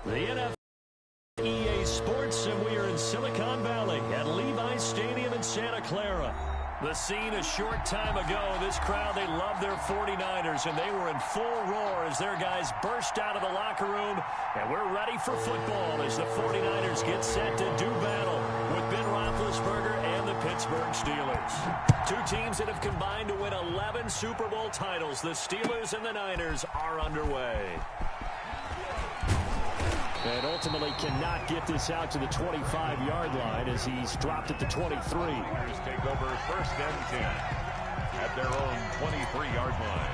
The NFL EA Sports, and we are in Silicon Valley at Levi's Stadium in Santa Clara. The scene a short time ago, this crowd, they love their 49ers, and they were in full roar as their guys burst out of the locker room, and we're ready for football as the 49ers get set to do battle with Ben Roethlisberger and the Pittsburgh Steelers. Two teams that have combined to win 11 Super Bowl titles. The Steelers and the Niners are underway. And ultimately cannot get this out to the 25-yard line as he's dropped at the 23. Niners take over first and 10 at their own 23-yard line.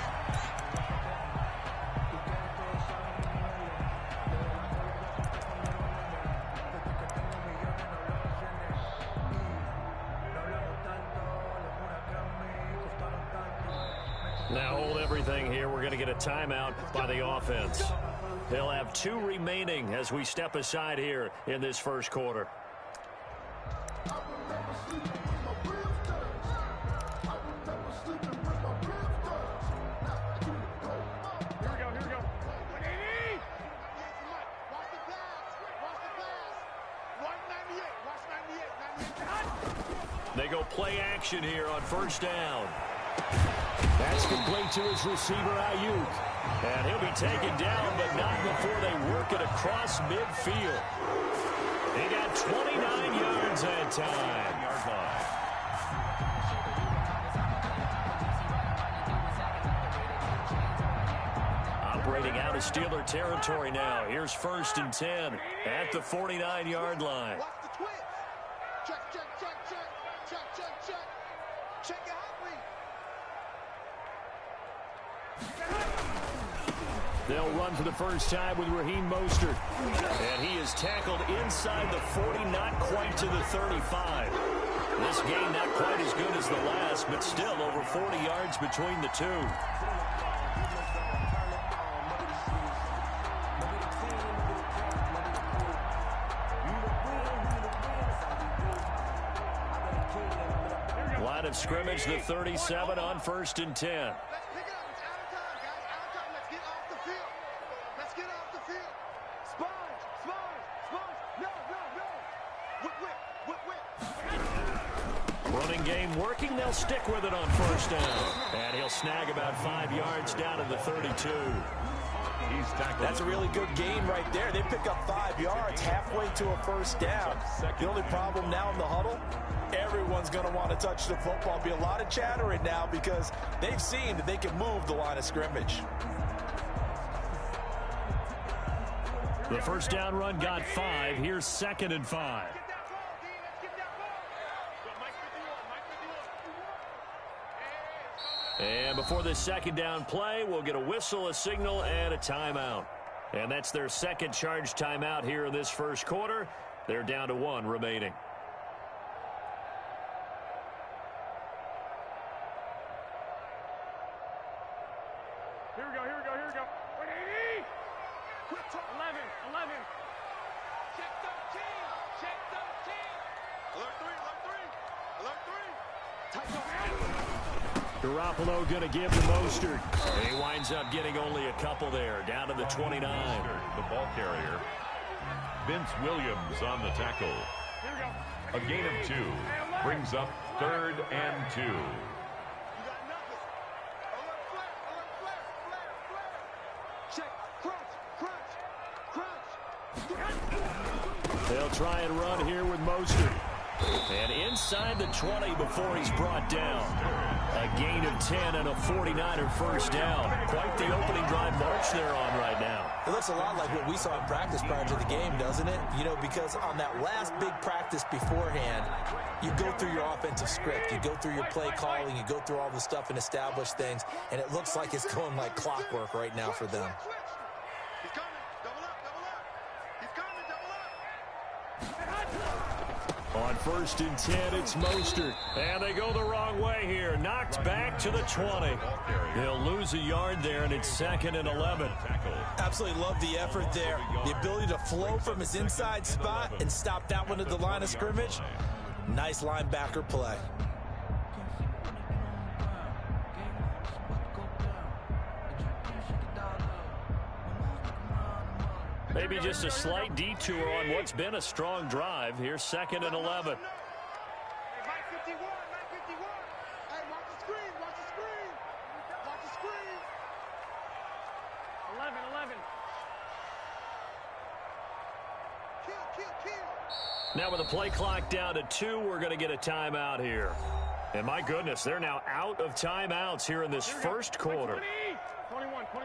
Now hold everything here. We're going to get a timeout by the offense. They'll have 2 remaining as we step aside here in this first quarter. They go play action here on first down. That's complete to his receiver, Ayuk. And he'll be taken down, but not before they work it across midfield. He got 29 yards that time. Operating out of Steeler territory now. Here's first and 10 at the 49-yard line. They'll run for the first time with Raheem Mostert. And he is tackled inside the 40, not quite to the 35. This game not quite as good as the last, but still over 40 yards between the two. Line of scrimmage, the 37 on first and 10. Running game working. They'll stick with it on first down. And he'll snag about 5 yards down to the 32. That's a really good gain right there. They pick up 5 yards halfway to a first down. The only problem now in the huddle, everyone's going to want to touch the football. Be a lot of chattering now because they've seen that they can move the line of scrimmage. The first down run got 5. Here's second and 5. And before this second down play, we'll get a whistle, a signal, and a timeout. And that's their second charge timeout here in this first quarter. They're down to 1 remaining. Here we go. 180. 11. Check 13. Alert 3. Tight zone. Garoppolo going to give to Mostert. And he winds up getting only a couple there, down to the 29. The ball carrier. Vince Williams on the tackle. A gain of 2 brings up 3rd and 2. They'll try and run here with Mostert. And inside the 20 before he's brought down. A gain of 10 and a 49er first down. Quite the opening drive march they're on right now. It looks a lot like what we saw in practice prior to the game, doesn't it? You know, because on that last big practice beforehand, you go through your offensive script. You go through your play calling. You go through all the stuff and establish things. And it looks like it's going like clockwork right now for them. On first and 10, it's Mostert. And they go the wrong way here. Knocked back to the 20. He'll lose a yard there, and it's second and 11. Absolutely love the effort there. The ability to flow from his inside spot and stop that one at the line of scrimmage. Nice linebacker play. Maybe just a slight detour on what's been a strong drive. Here's 2nd and 11. Hey, Mike 51, Mike 51. Hey, watch the screen, watch the screen. Watch the screen. 11. Kill. Now with the play clock down to 2, we're going to get a timeout here. And my goodness, they're now out of timeouts here in this first quarter. 21. Kill.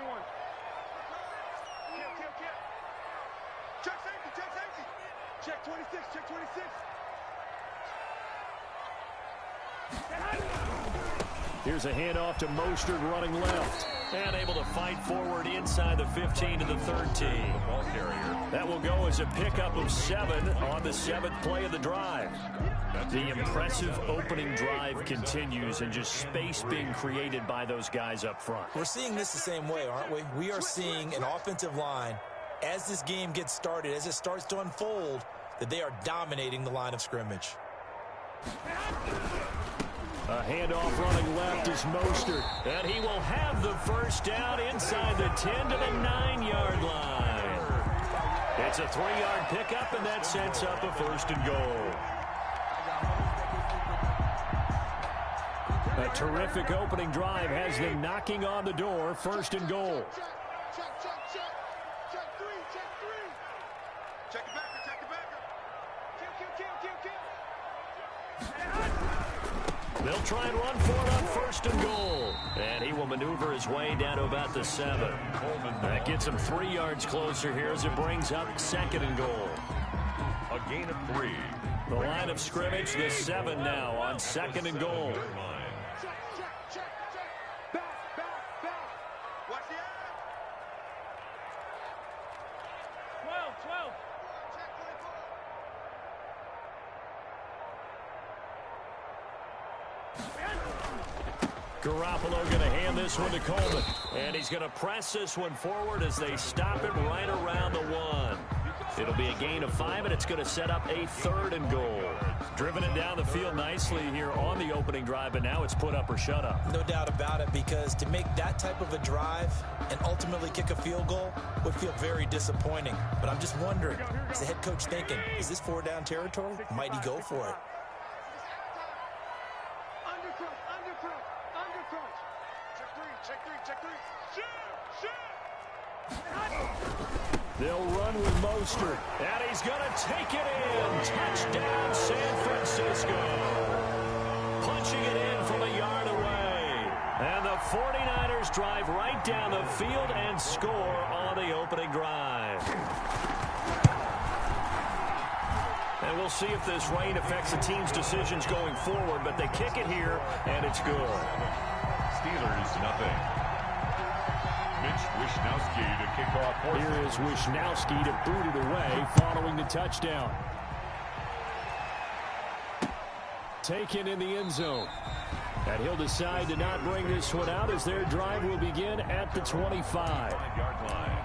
Check safety. Check 26. Here's a handoff to Mostert running left. And able to fight forward inside the 15 to the 13. Ball carrier. That will go as a pickup of 7 on the 7th play of the drive. The impressive opening drive continues, and just space being created by those guys up front. We're seeing this the same way, aren't we? We are seeing an offensive line, as this game gets started, as it starts to unfold, that they are dominating the line of scrimmage. A handoff running left is Mostert, and he will have the first down inside the 10 to the 9-yard line. It's a 3-yard pickup, and that sets up a 1st and goal. A terrific opening drive has them knocking on the door. 1st and goal. Check 3. Check it backer. Kill. They'll try and run for it on 1st and goal. And he will maneuver his way down to about the 7. That gets him 3 yards closer here as it brings up 2nd and goal. A gain of 3. The line of scrimmage, the 7 now on 2nd and goal. Check. Back. Watch the eye. 12. Check 24. Garoppolo going to hand this one to Coleman. And he's going to press this one forward as they stop it right around the 1. It'll be a gain of 5, and it's going to set up a 3rd and goal. Driven it down the field nicely here on the opening drive, but now it's put up or shut up. No doubt about it, because to make that type of a drive and ultimately kick a field goal would feel very disappointing. But I'm just wondering, is the head coach thinking, is this 4-down territory? Might he go for it? Undercrunch. Check 3. Shoot. They'll run with Mostert, and he's going to take it in. Touchdown, San Francisco. Punching it in from a yard away. And the 49ers drive right down the field and score on the opening drive. And we'll see if this rain affects the team's decisions going forward, but they kick it here, and it's good. Steelers, nothing. Mitch Wishnowsky to kick off. Here is Wishnowsky to boot it away following the touchdown. Taken in the end zone. And he'll decide to not bring this one out as their drive will begin at the 25-yard line.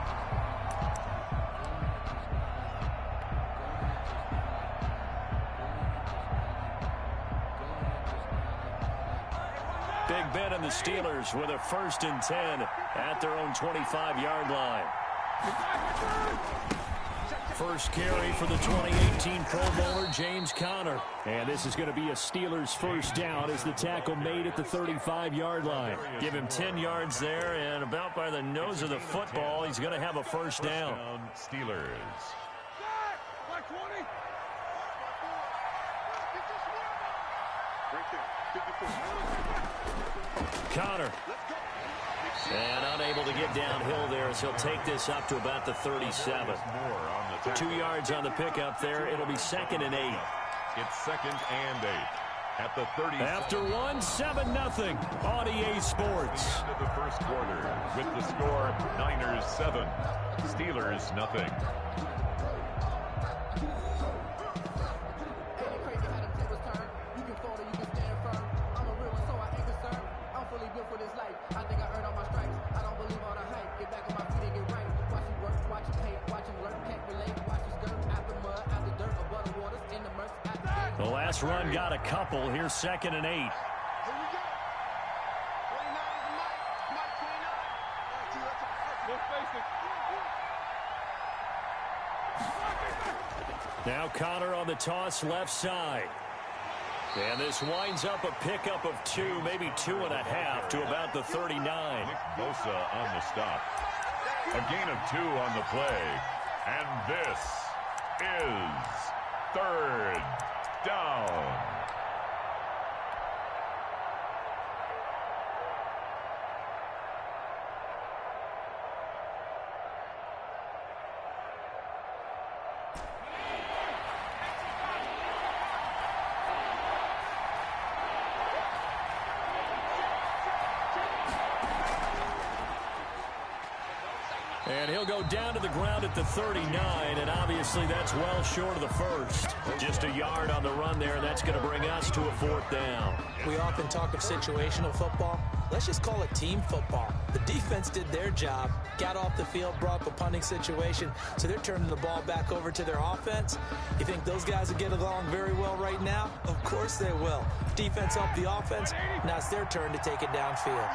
Big Ben and the Steelers with a 1st and 10 at their own 25-yard line. First carry for the 2018 Pro Bowler, James Conner. And this is going to be a Steelers 1st down as the tackle made at the 35-yard line. Give him 10 yards there, and about by the nose of the football, he's going to have a 1st down. Steelers. Like 20. Conner. And unable to get downhill there as he'll take this up to about the 37. 2 yards on the pickup there. It'll be 2nd and 8. It's 2nd and 8 at the 30. After 7-0 on EA Sports. Into the first quarter with the score Niners 7, Steelers nothing. The last run got a couple. Here's 2nd and 8. Here we go. 29 is the Mike 29. Let's face it. Now Connor on the toss left side. And this winds up a pickup of 2, maybe 2.5 to about the 39. Nick Bosa on the stop. A gain of 2 on the play. And this is 3rd down. And he'll go down to the ground at the 39, and obviously that's well short of the first. Just a yard on the run there, and that's going to bring us to a 4th down. We often talk of situational football. Let's just call it team football. The defense did their job, got off the field, brought up a punting situation, so they're turning the ball back over to their offense. You think those guys will get along very well right now? Of course they will. Defense helped the offense. Now it's their turn to take it downfield.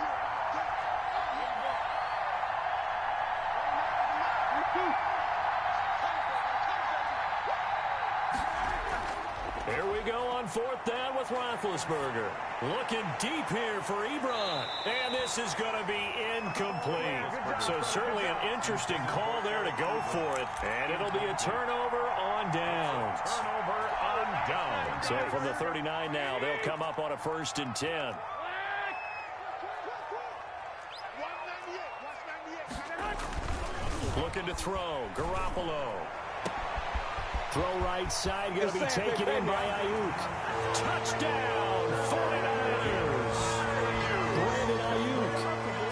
Here we go on 4th down with Roethlisberger. Looking deep here for Ebron. And this is going to be incomplete. So certainly an interesting call there to go for it. And it'll be a turnover on downs. Turnover on downs. So from the 39 now, they'll come up on a 1st and 10. Looking to throw. Garoppolo. Throw right side, going to be taken in by Ayuk. Touchdown, 49ers. Brandon Ayuk,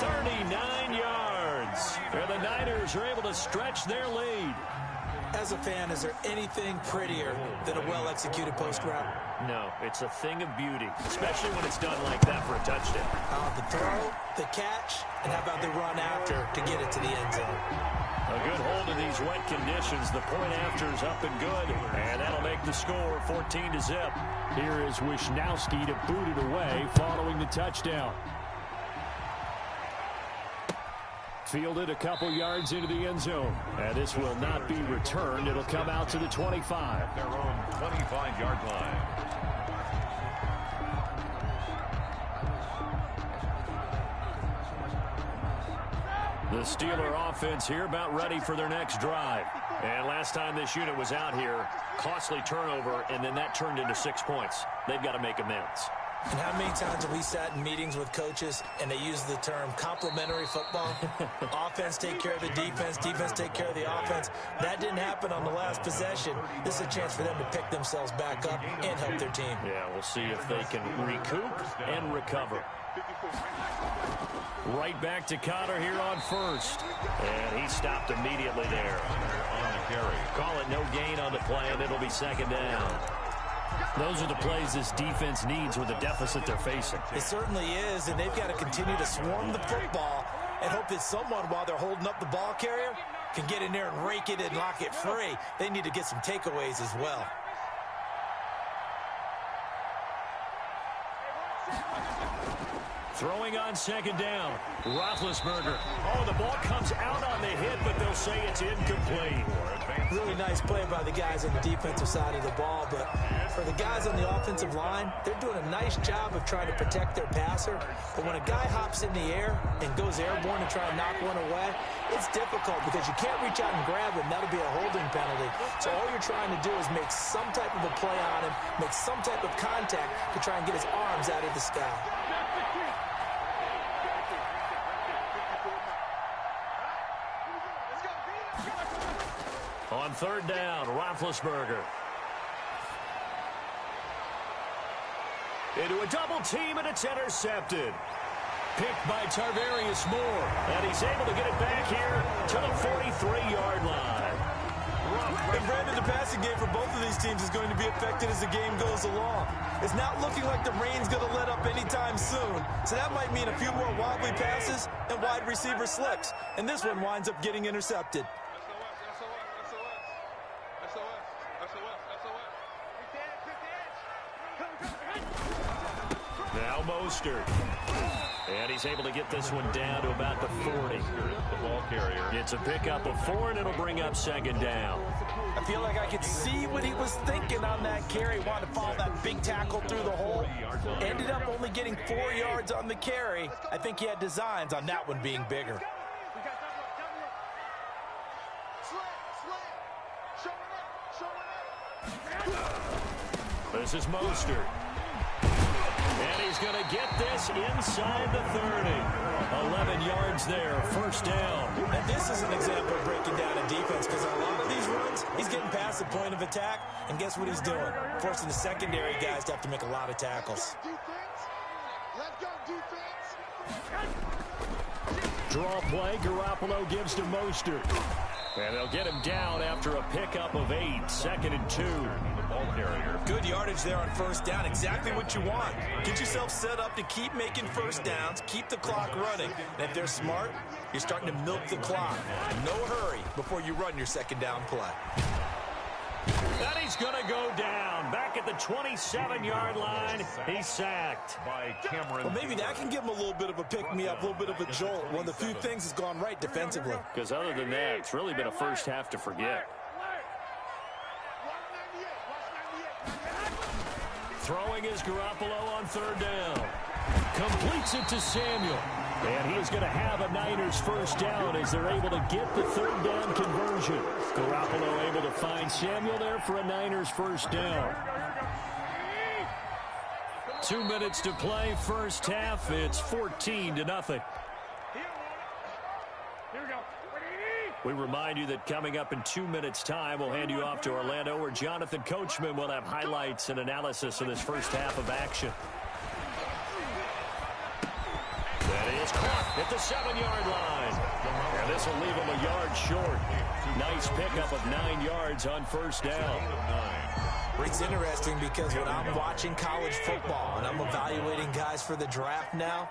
39 yards. And the Niners are able to stretch their lead. As a fan, is there anything prettier than a well-executed post route? No, it's a thing of beauty, especially when it's done like that for a touchdown. The throw, the catch, and how about the run after to get it to the end zone? A good hold in these wet conditions. The point after is up and good, and that'll make the score 14-0. Here is Wishnowski to boot it away following the touchdown. Fielded a couple yards into the end zone, and this will not be returned. It'll come out to the 25. Their own 25-yard line. The Steeler offense here about ready for their next drive. And last time this unit was out here, costly turnover, and then that turned into 6 points. They've got to make amends. And how many times have we sat in meetings with coaches and they use the term complementary football? Offense take care of the defense, defense take care of the offense. That didn't happen on the last possession. This is a chance for them to pick themselves back up and help their team. Yeah, we'll see if they can recoup and recover. Right back to Connor here on 1st. And he stopped immediately there. On the carry. Call it no gain on the play, and it'll be 2nd down. Those are the plays this defense needs with the deficit they're facing. It certainly is, and they've got to continue to swarm the football and hope that someone, while they're holding up the ball carrier, can get in there and rake it and lock it free. They need to get some takeaways as well. Throwing on 2nd down. Roethlisberger. Oh, the ball comes out on the hit, but they'll say it's incomplete. Really nice play by the guys on the defensive side of the ball, but for the guys on the offensive line, they're doing a nice job of trying to protect their passer. But when a guy hops in the air and goes airborne and try to knock one away, it's difficult because you can't reach out and grab him. That'll be a holding penalty. So all you're trying to do is make some type of a play on him, make some type of contact to try and get his arms out of the sky. On 3rd down, Roethlisberger. Into a double team, and it's intercepted. Picked by Tarvarius Moore, and he's able to get it back here to the 43-yard line. And Brandon, the passing game for both of these teams is going to be affected as the game goes along. It's not looking like the rain's going to let up anytime soon, so that might mean a few more wobbly passes and wide receiver slips, and this one winds up getting intercepted. Now Mostert. And he's able to get this one down to about the 40. The ball carrier. It's a pickup of 4, and it'll bring up second down. I feel like I could see what he was thinking on that carry. Wanted to follow that big tackle through the hole. Ended up only getting 4 yards on the carry. I think he had designs on that one being bigger. This is Mostert. And he's going to get this inside the 30. 11 yards there, first down. And this is an example of breaking down a defense, because on a lot of these runs, he's getting past the point of attack, and guess what he's doing? Forcing the secondary guys to have to make a lot of tackles. Let's go, defense. Draw play, Garoppolo gives to Mostert. And they'll get him down after a pickup of 8, 2nd and 2. The ball carrier. Good yardage there on first down, exactly what you want. Get yourself set up to keep making first downs, keep the clock running. And if they're smart, you're starting to milk the clock. No hurry before you run your second down play. And he's going to go down. Back at the 27-yard line, he's sacked. By Cameron. Well, maybe that can give him a little bit of a pick-me-up, a little bit of a jolt. One of the few things that's gone right defensively. Because other than that, it's really been a first half to forget. Throwing is Garoppolo on third down. Completes it to Samuel. And he is going to have a Niners first down as they're able to get the third down conversion. Garoppolo able to find Samuel there for a Niners first down. 2 minutes to play, first half. It's 14-0. We remind you that coming up in 2 minutes' time, we'll hand you off to Orlando, where Jonathan Coachman will have highlights and analysis of this first half of action. That is caught at the 7-yard line. And this will leave him a yard short. Nice pickup of 9 yards on first down. It's interesting because when I'm watching college football and I'm evaluating guys for the draft now,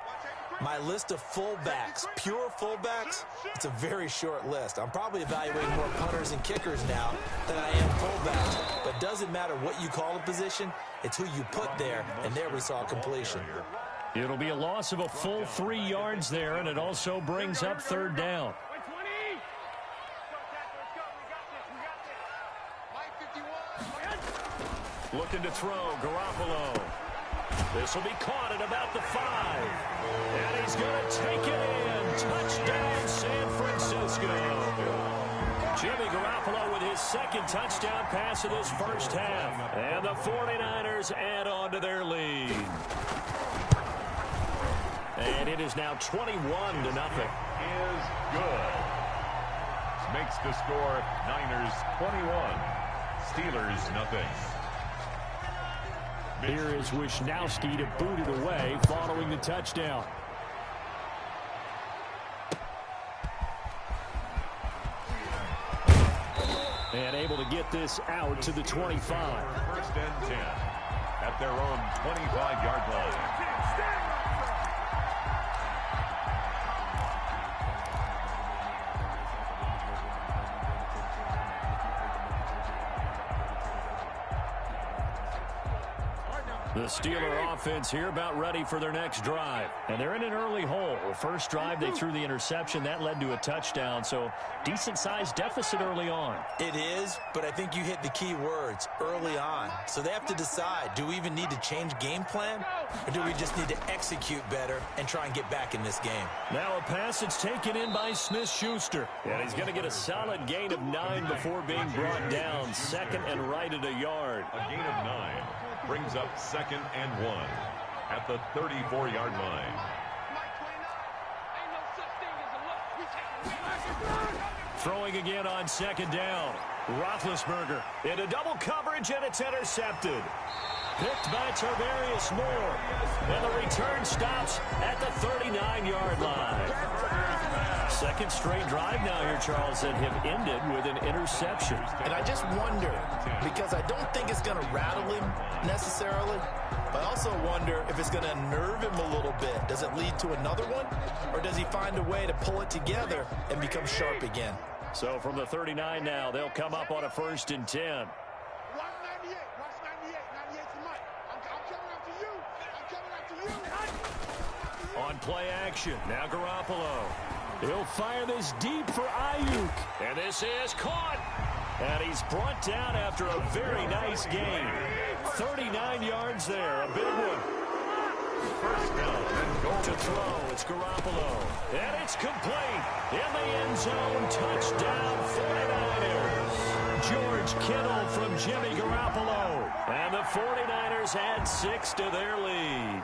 my list of fullbacks, pure fullbacks, it's a very short list. I'm probably evaluating more punters and kickers now than I am fullbacks. But it doesn't matter what you call a position, it's who you put there, and there we saw completion. It'll be a loss of a full 3 yards there, and it also brings up third down. Looking to throw, Garoppolo. This will be caught at about the 5. And he's going to take it in. Touchdown, San Francisco. Jimmy Garoppolo with his second touchdown pass of this first half. And the 49ers add on to their lead. And it is now 21-0. Is good. Makes the score Niners 21. Steelers nothing. Here is Wisnowski to boot it away following the touchdown. And able to get this out to the 25. First and 10 at their own 25-yard line. The Steeler offense here about ready for their next drive. And they're in an early hole. The first drive, they threw the interception. That led to a touchdown. So decent-sized deficit early on. It is, but I think you hit the key words, early on. So they have to decide, do we even need to change game plan? Or do we just need to execute better and try and get back in this game? Now a pass that's taken in by Smith-Schuster. And he's going to get a solid gain of 9 before being brought down. Second and right at a yard. A gain of 9 brings up 2nd and 1 at the 34-yard line. Throwing again on second down. Roethlisberger into double coverage, and it's intercepted. Picked by Tarvarius Moore. And the return stops at the 39-yard line. Second straight drive now here, Charles, that have ended with an interception. And I just wonder, because I don't think it's going to rattle him necessarily, but I also wonder if it's going to unnerve him a little bit. Does it lead to another one? Or does he find a way to pull it together and become sharp again? So from the 39 now, they'll come up on a 1st and 10. Watch 98. Watch 98. 98's the mic. I'm coming after you. I'm coming after you. On play action. Now Garoppolo. He'll fire this deep for Ayuk. And this is caught. And he's brought down after a very nice game. 39 yards there. A big one. First down and goal To throw, it's Garoppolo. And it's complete. In the end zone, touchdown 49ers. George Kittle from Jimmy Garoppolo. And the 49ers add 6 to their lead.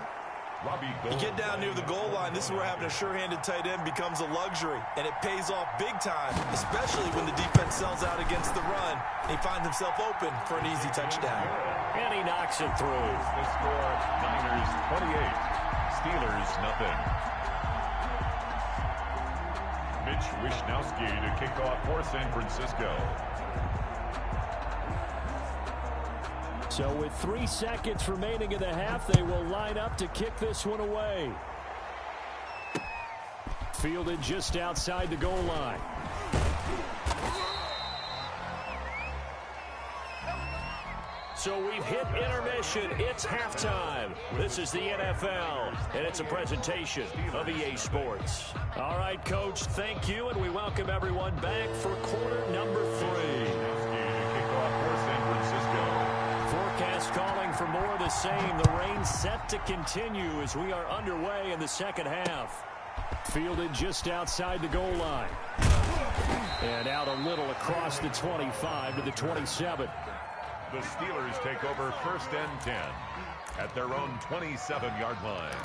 You get down near the goal line, this is where having a sure-handed tight end becomes a luxury, and it pays off big time, especially when the defense sells out against the run, and he finds himself open for an easy touchdown. And he knocks it through. The score, Niners 28, Steelers nothing. Mitch Wishnowsky to kick off for San Francisco. So with 3 seconds remaining in the half, they will line up to kick this one away. Fielded just outside the goal line. So we've hit intermission. It's halftime. This is the NFL, and it's a presentation of EA Sports. All right, Coach, thank you, and we welcome everyone back for quarter number 3. Forecast calling for more of the same. The rain set to continue as we are underway in the second half. Fielded just outside the goal line. And out a little across the 25 to the 27. The Steelers take over first and 10 at their own 27-yard line.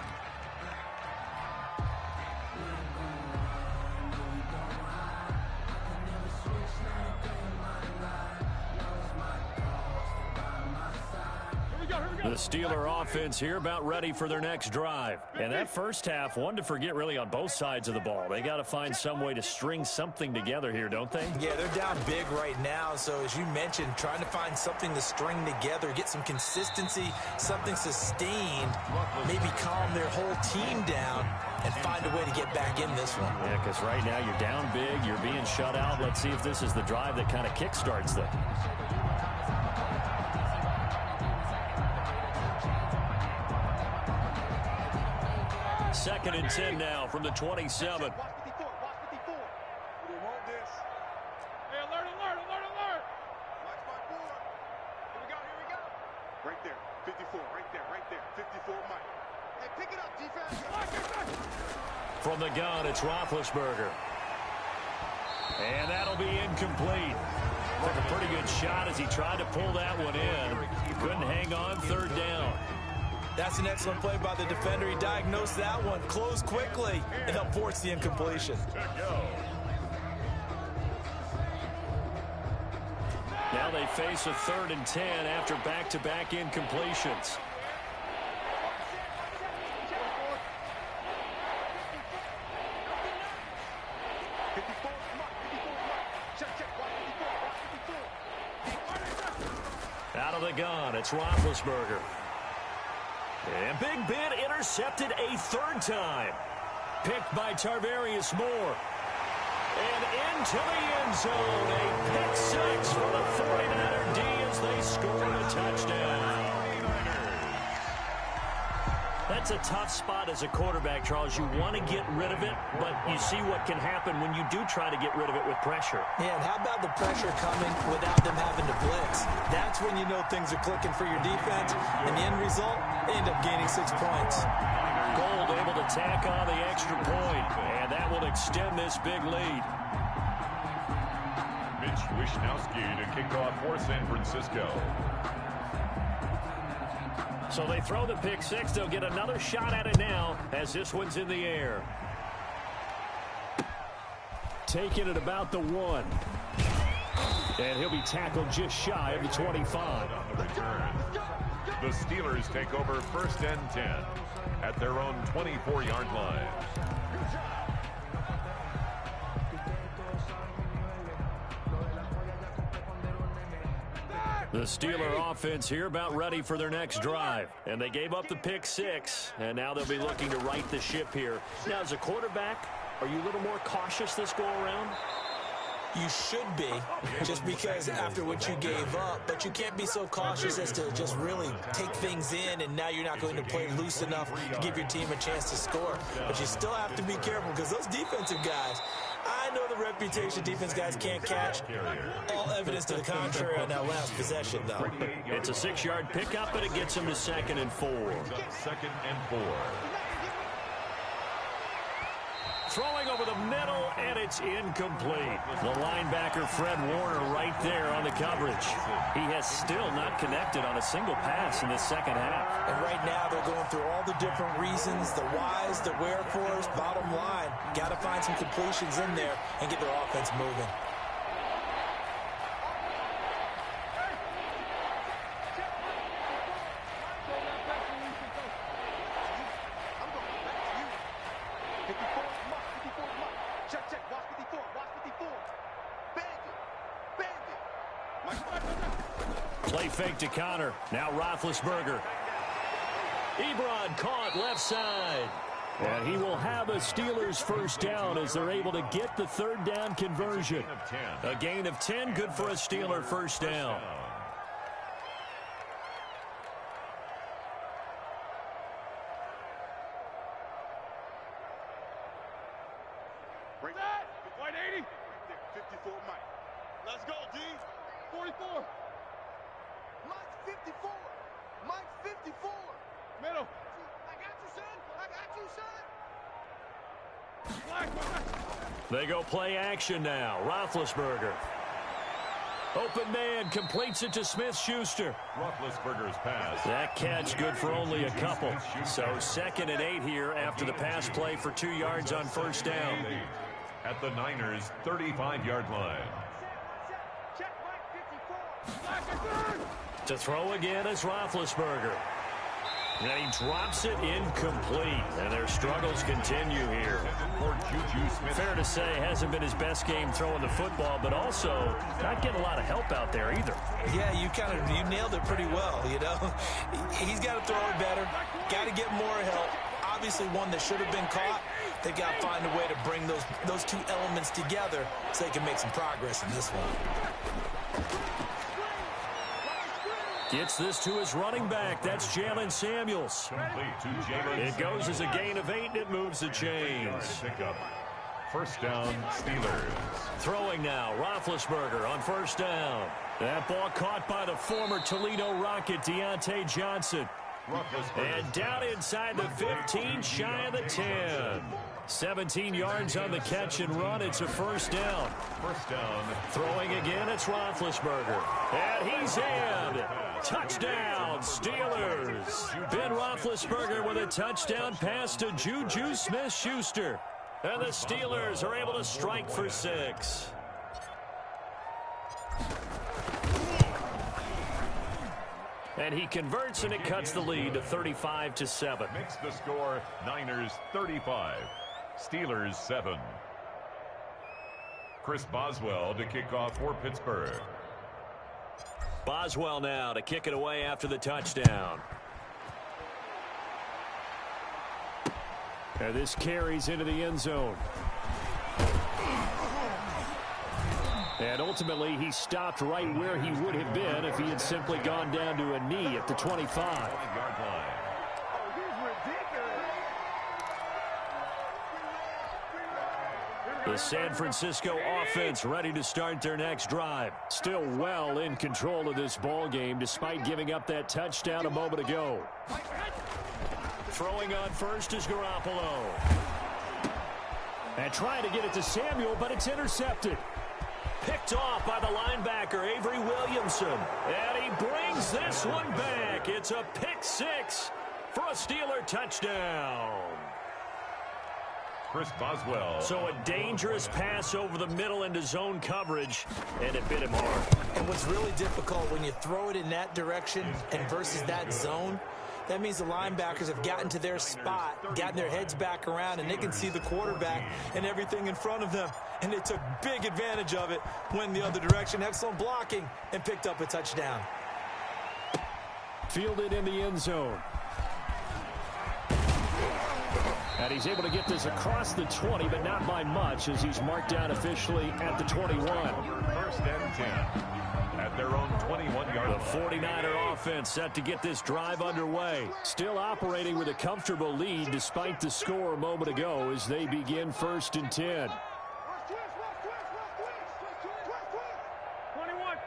The Steeler offense here about ready for their next drive. And that first half, one to forget really on both sides of the ball. They got to find some way to string something together here, don't they? Yeah, they're down big right now. So as you mentioned, trying to find something to string together, get some consistency, something sustained, maybe calm their whole team down and find a way to get back in this one. Yeah, because right now you're down big, you're being shut out. Let's see if this is the drive that kind of kickstarts them. Second and 10 now from the 27. Watch 54. Watch 54. We want this. Hey, alert, alert, alert, alert. Watch my board. Here we go, here we go. Right there. 54, right there, right there. 54, Mike. Hey, pick it up, defense. From the gun, it's Roethlisberger. And that'll be incomplete. Took a pretty good shot as he tried to pull that one in. Couldn't hang on, third down. That's an excellent play by the defender. He diagnosed that one, closed quickly, and helped force the incompletion. Now they face a 3rd and 10 after back-to-back incompletions. Out of the gun, it's Roethlisberger. And Big Ben intercepted a 3rd time. Picked by Tarvarius Moore. And into the end zone. A pick 6 for the 49er D as they score a touchdown. That's a tough spot as a quarterback, Charles. You want to get rid of it, but you see what can happen when you do try to get rid of it with pressure. Yeah, and how about the pressure coming without them having to blitz? That's when you know things are clicking for your defense, and the end result, they end up gaining 6 points. Gold able to tack on the extra point, and that will extend this big lead. Mitch Wishnowsky to kick off for San Francisco. So they throw the pick 6. They'll get another shot at it now as this one's in the air. Taking it about the 1. And he'll be tackled just shy of the 25. On the return, the Steelers take over first and 10 at their own 24-yard line. The Steeler offense here about ready for their next drive. And they gave up the pick 6, and now they'll be looking to right the ship here. Now, as a quarterback, are you a little more cautious this go-around? You should be, just because after what you gave up, but you can't be so cautious as to just really take things in, and now you're not going to play loose enough to give your team a chance to score. But you still have to be careful because those defensive guys, I know the reputation defense guys can't catch. All evidence to the contrary on that last possession, though. It's a 6-yard pickup, and it gets him to 2nd and 4. 2nd and 4. Throwing over the middle, and it's incomplete. The linebacker, Fred Warner, right there on the coverage. He has still not connected on a single pass in the second half. And right now, they're going through all the different reasons, the whys, the wherefores. Bottom line, got to find some completions in there and get their offense moving. Play fake to Connor. Now Roethlisberger. Ebron caught left side. And he will have a Steelers first down as they're able to get the 3rd down conversion. A gain of 10, good for a Steeler first down. Break that. 180. 54, Mike. Let's go, D. 44. Mike's 54. Mike's 54. Middle. I got you, son. I got you, son. Black. They go play action now. Roethlisberger. Open man completes it to Smith-Schuster. Roethlisberger's pass. That catch good for only a couple. So 2nd and 8 here after the pass play for 2 yards on first down. At the Niners' 35-yard line. Check Mike 54. To throw again is Roethlisberger. And he drops it incomplete. And their struggles continue here. For Juju Smith. Fair to say, hasn't been his best game throwing the football, but also not getting a lot of help out there either. Yeah, you nailed it pretty well, you know. He's got to throw it better. Got to get more help. Obviously one that should have been caught. They've got to find a way to bring those two elements together so they can make some progress in this one. Gets this to his running back. That's Jalen Samuels. It goes as a gain of 8, and it moves the chains. Pickup. First down, Steelers. Throwing now, Roethlisberger on first down. That ball caught by the former Toledo Rocket, Deontay Johnson. And down inside the 15, shy of the 10. 17 yards on the catch and run. It's a first down. First down. Throwing again, it's Roethlisberger. And he's in. Touchdown, Steelers. Ben Roethlisberger with a touchdown pass to Juju Smith-Schuster. And the Steelers are able to strike for 6. And he converts, and it cuts the lead to 35-7. Makes the score Niners 35, Steelers 7. Chris Boswell to kick off for Pittsburgh. Boswell now to kick it away after the touchdown. And this carries into the end zone. And ultimately, he stopped right where he would have been if he had simply gone down to a knee at the 25. The San Francisco offense ready to start their next drive. Still well in control of this ball game despite giving up that touchdown a moment ago. Throwing on first is Garoppolo. And trying to get it to Samuel, but it's intercepted. Picked off by the linebacker, Avery Williamson. And he brings this one back. It's a pick 6 for a Steeler touchdown. Chris Boswell. So a dangerous pass over the middle into zone coverage, and it bit him hard. And what's really difficult when you throw it in that direction and versus that zone, that means the linebackers have gotten to their spot, gotten their heads back around, and they can see the quarterback and everything in front of them. And they took big advantage of it, went the other direction, excellent blocking, and picked up a touchdown. Fielded in the end zone. And he's able to get this across the 20, but not by much, as he's marked down officially at the 21. First and 10 at their own 21-yard line. The 49er offense set to get this drive underway. Still operating with a comfortable lead despite the score a moment ago as they begin 1st and 10.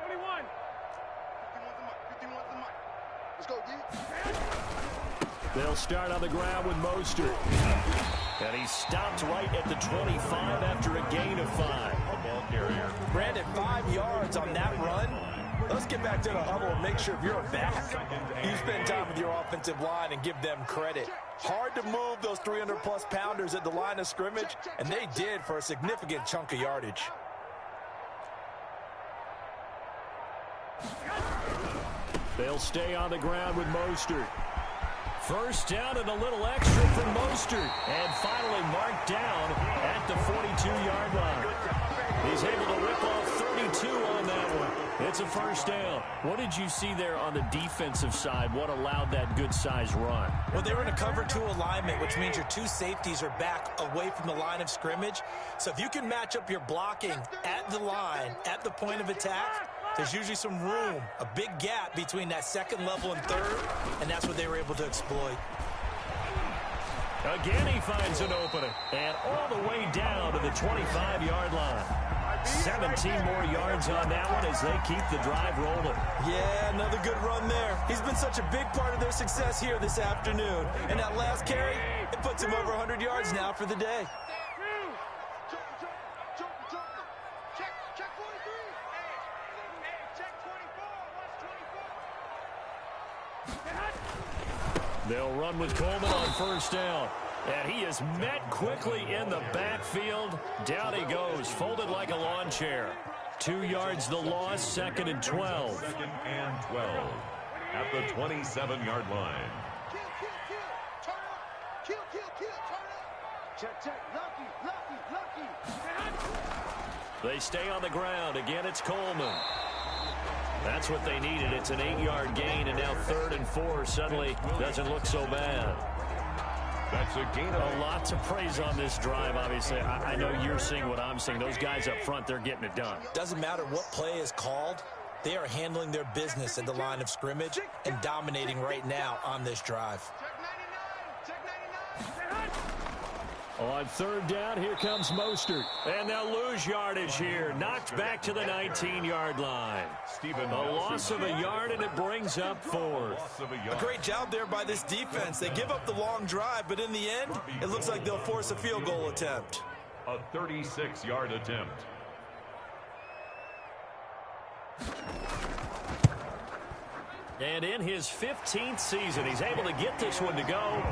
21. Let's go, D. They'll start on the ground with Mostert. And he stopped right at the 25 after a gain of 5. A ball carrier. Brandon, 5 yards on that run. Let's get back to the huddle and make sure if you're a back, you spend time with your offensive line and give them credit. Hard to move those 300-plus pounders at the line of scrimmage, and they did for a significant chunk of yardage. They'll stay on the ground with Mostert. First down and a little extra from Mostert. And finally marked down at the 42-yard line. He's able to rip off 32 on that one. It's a first down. What did you see there on the defensive side? What allowed that good-sized run? Well, they were in a cover 2 alignment, which means your 2 safeties are back away from the line of scrimmage. So if you can match up your blocking at the line, at the point of attack, there's usually some room, a big gap between that second level and third, and that's what they were able to exploit. Again, he finds an opening, and all the way down to the 25-yard line. 17 more yards on that one as they keep the drive rolling. Yeah, another good run there. He's been such a big part of their success here this afternoon. And that last carry, it puts him over 100 yards now for the day. They'll run with Coleman on first down. And he is met quickly in the backfield. Down he goes, folded like a lawn chair. 2 yards the loss, 2nd and 12. 2nd and 12 at the 27-yard line. Kill, turn up. Check, lucky. They stay on the ground. Again, it's Coleman. That's what they needed. It's an 8-yard gain, and now 3rd and 4 suddenly doesn't look so bad. That's a gain of a lot to praise on this drive, obviously. I know you're seeing what I'm seeing. Those guys up front, they're getting it done. Doesn't matter what play is called. They are handling their business at the line of scrimmage and dominating right now on this drive. On 3rd down, here comes Mostert. And they'll lose yardage here. Knocked back to the 19-yard line. A loss of a yard, and it brings up 4th. A great job there by this defense. They give up the long drive, but in the end, it looks like they'll force a field goal attempt. A 36-yard attempt. And in his 15th season, he's able to get this one to go.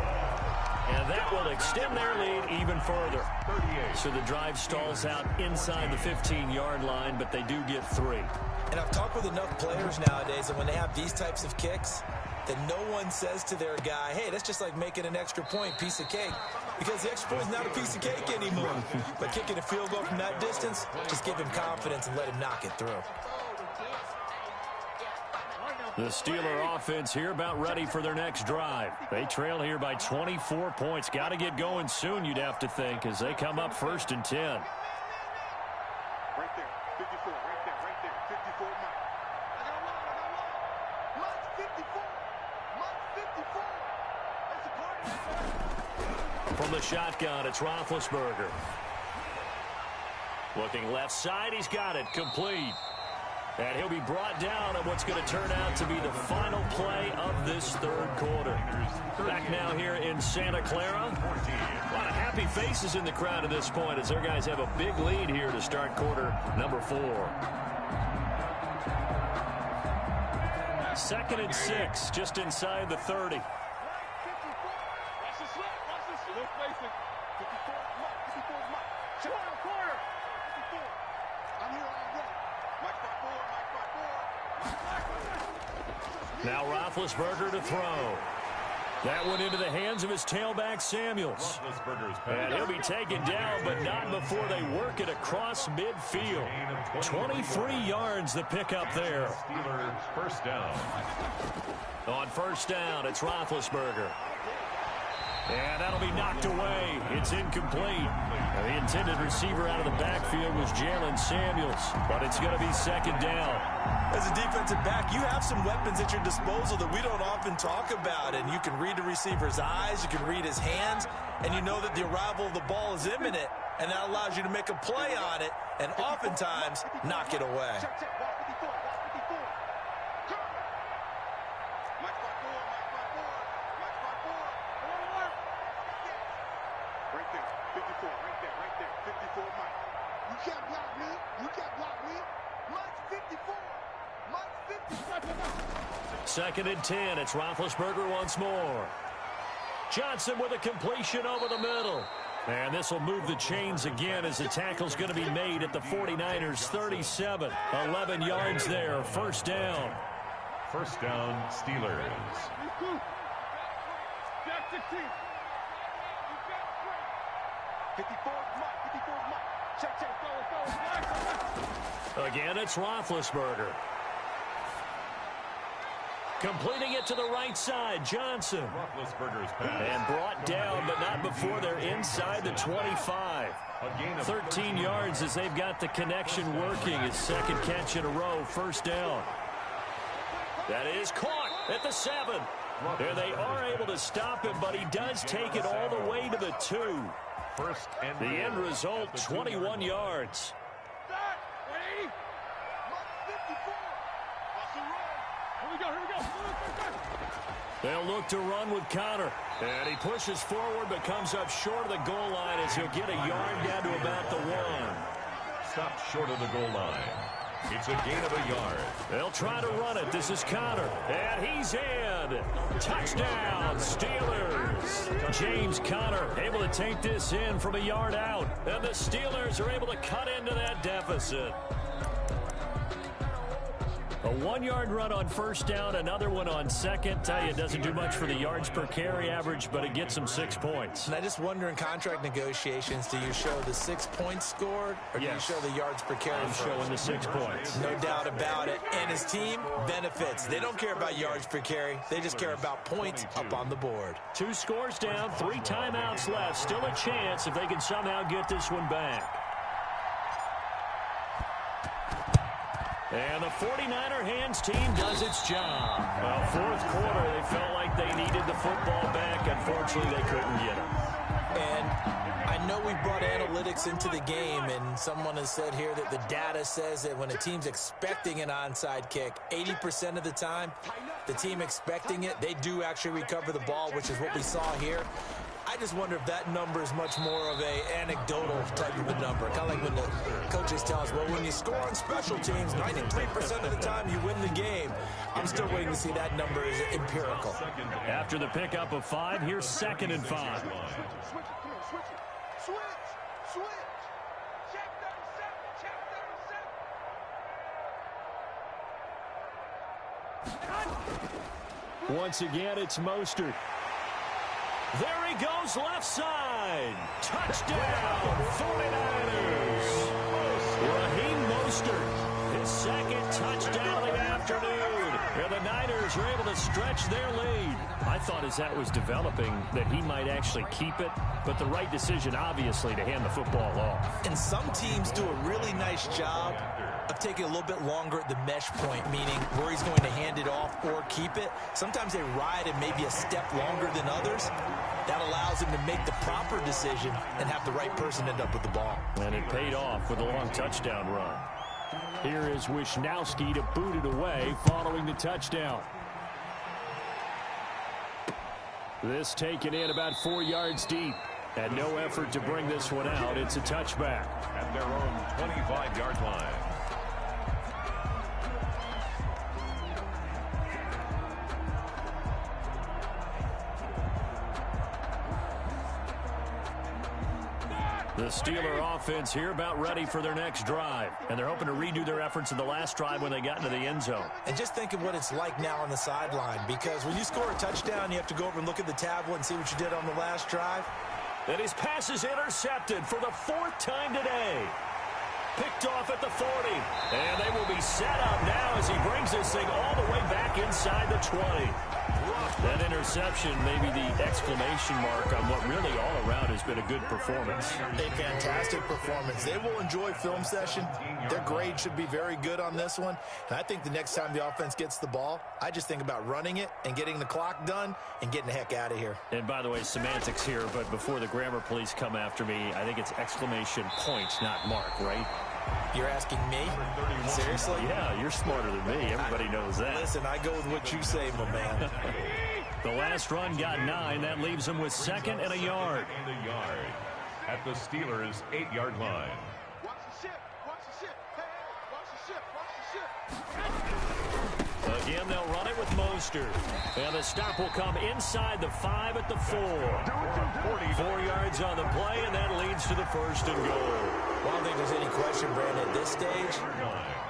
And that will extend their lead even further. 38. So the drive stalls out inside the 15-yard line, but they do get 3. And I've talked with enough players nowadays, and when they have these types of kicks, that no one says to their guy, hey, that's just like making an extra point, piece of cake. Because the extra point is not a piece of cake anymore. But kicking a field goal from that distance, just give him confidence and let him knock it through. The Steeler offense here about ready for their next drive. They trail here by 24 points. Got to get going soon, you'd have to think, as they come up 1st and 10. Right there, 54, right there, 54, Mike. I got one. Mike's 54. That's a party. From the shotgun, it's Roethlisberger. Looking left side, he's got it, complete. And he'll be brought down on what's going to turn out to be the final play of this 3rd quarter. Back now here in Santa Clara. A lot of happy faces in the crowd at this point as their guys have a big lead here to start quarter number 4. 2nd and 6, just inside the 30. Watch the slip. Look, Mason. 54, Mike. Corner. 54. I'm here already. Mike by 4. Now Roethlisberger to throw. That one into the hands of his tailback, Samuels. And he'll be taken down, but not before they work it across midfield. 23 yards the pickup there. Steelers first down. On first down, it's Roethlisberger. And that'll be knocked away. It's incomplete. The intended receiver out of the backfield was Jalen Samuels, but it's going to be second down. As a defensive back, you have some weapons at your disposal that we don't often talk about, and you can read the receiver's eyes, you can read his hands, and you know that the arrival of the ball is imminent, and that allows you to make a play on it and oftentimes knock it away. Second and 10. It's Roethlisberger once more. Johnson with a completion over the middle. And this will move the chains again as the tackle's going to be made at the 49ers 37. 11 yards there. First down. First down, Steelers. Again, it's Roethlisberger. Completing it to the right side, Johnson. Roethlisberger's pass. And brought down, but not before they're inside the 25. 13 yards as they've got the connection working. His second catch in a row, first down. That is caught at the 7. And they are able to stop him, but he does take it all the way to the 2. First and the end result, 21 yards. They'll look to run with Conner. And he pushes forward but comes up short of the goal line as he'll get a yard down to about the 1. Stopped short of the goal line. It's a gain of a yard. They'll try to run it. This is Conner. And he's in. Touchdown, Steelers. James Conner able to take this in from a yard out. And the Steelers are able to cut into that deficit. A 1-yard run on first down, another one on second. Tell you, it doesn't do much for the yards per carry average, but it gets them 6 points. And I just wonder in contract negotiations, do you show the 6 points scored, or do you show the yards per carry? I'm showing the 6 points. No doubt about it. And his team benefits. They don't care about yards per carry. They just care about points up on the board. 2 scores down, 3 timeouts left. Still a chance if they can somehow get this one back. And the 49er hands team does its job. Well, fourth quarter, they felt like they needed the football back. Unfortunately, they couldn't get it. And I know we brought analytics into the game, and someone has said here that the data says that when a team's expecting an onside kick, 80% of the time, the team expecting it, they do actually recover the ball, which is what we saw here. I just wonder if that number is much more of a anecdotal type of a number. Kind of like when the coaches tell us, well, when you score on special teams, 93% of the time you win the game. I'm still waiting to see that number is empirical. After the pickup of 5, here's second and 5. Once again, it's Mostert. There he goes, left side. Touchdown, 49ers. Raheem Mostert, his second touchdown of the afternoon. And the Niners are able to stretch their lead. I thought as that was developing that he might actually keep it, but the right decision, obviously, to hand the football off. And some teams do a really nice job of taking a little bit longer at the mesh point, meaning where he's going to hand it off or keep it. Sometimes they ride it maybe a step longer than others. That allows him to make the proper decision and have the right person end up with the ball. And it paid off with a long touchdown run. Here is Wisnowski to boot it away following the touchdown. This taken in about 4 yards deep. And no effort to bring this one out. It's a touchback. At their own 25-yard line. The Steeler offense here about ready for their next drive. And they're hoping to redo their efforts in the last drive when they got into the end zone. And just think of what it's like now on the sideline, because when you score a touchdown, you have to go over and look at the tablet and see what you did on the last drive. And his pass is intercepted for the 4th time today. Picked off at the 40. And they will be set up now as he brings this thing all the way back inside the 20. That interception may be the exclamation mark on what really all around has been a good performance. A fantastic performance. They will enjoy film session. Their grade should be very good on this one. And I think the next time the offense gets the ball, I just think about running it and getting the clock done and getting the heck out of here. And by the way, semantics here, but before the grammar police come after me, I think it's exclamation point, not mark, right? You're asking me? Seriously? Yeah, you're smarter than me. Everybody knows that. Listen, I go with what you say, my man. The last run got 9. That leaves them with 2nd and a yard. At the Steelers' 8-yard line. Watch the ship. Watch the ship. Hey, watch the ship. Watch the ship. Again, they'll run it with Mostert. And the stop will come inside the 5 at the 4. 4 yards on the play, and that leads to the 1st and goal. Well, I don't think there's any question, Brandon, at this stage,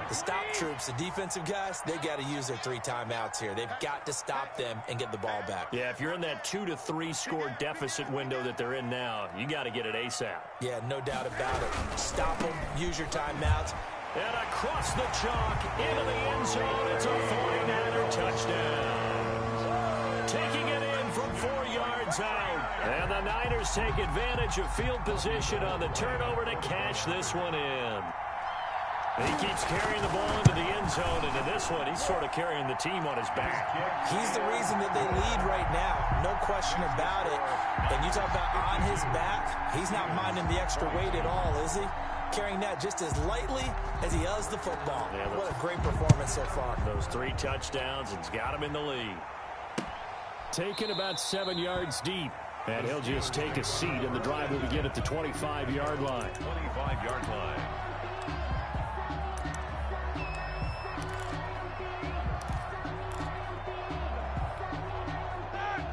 the stop troops, the defensive guys, they got to use their 3 timeouts here. They've got to stop them and get the ball back. Yeah, if you're in that 2 to 3 score deficit window that they're in now, you got to get it ASAP. Yeah, no doubt about it. Stop them, use your timeouts. And across the chalk, into the end zone, it's a 49er touchdown. Taking it in from 4 yards out. And the Niners take advantage of field position on the turnover to cash this one in. He keeps carrying the ball into the end zone, and in this one, he's sort of carrying the team on his back. He's the reason that they lead right now, no question about it. And you talk about on his back, he's not minding the extra weight at all, is he? Carrying that just as lightly as he does the football. Yeah, what a great performance so far. Those 3 touchdowns, it's got him in the lead. Taken about 7 yards deep. And he'll just take a seat, and the drive will begin at the 25-yard line. 25-yard line.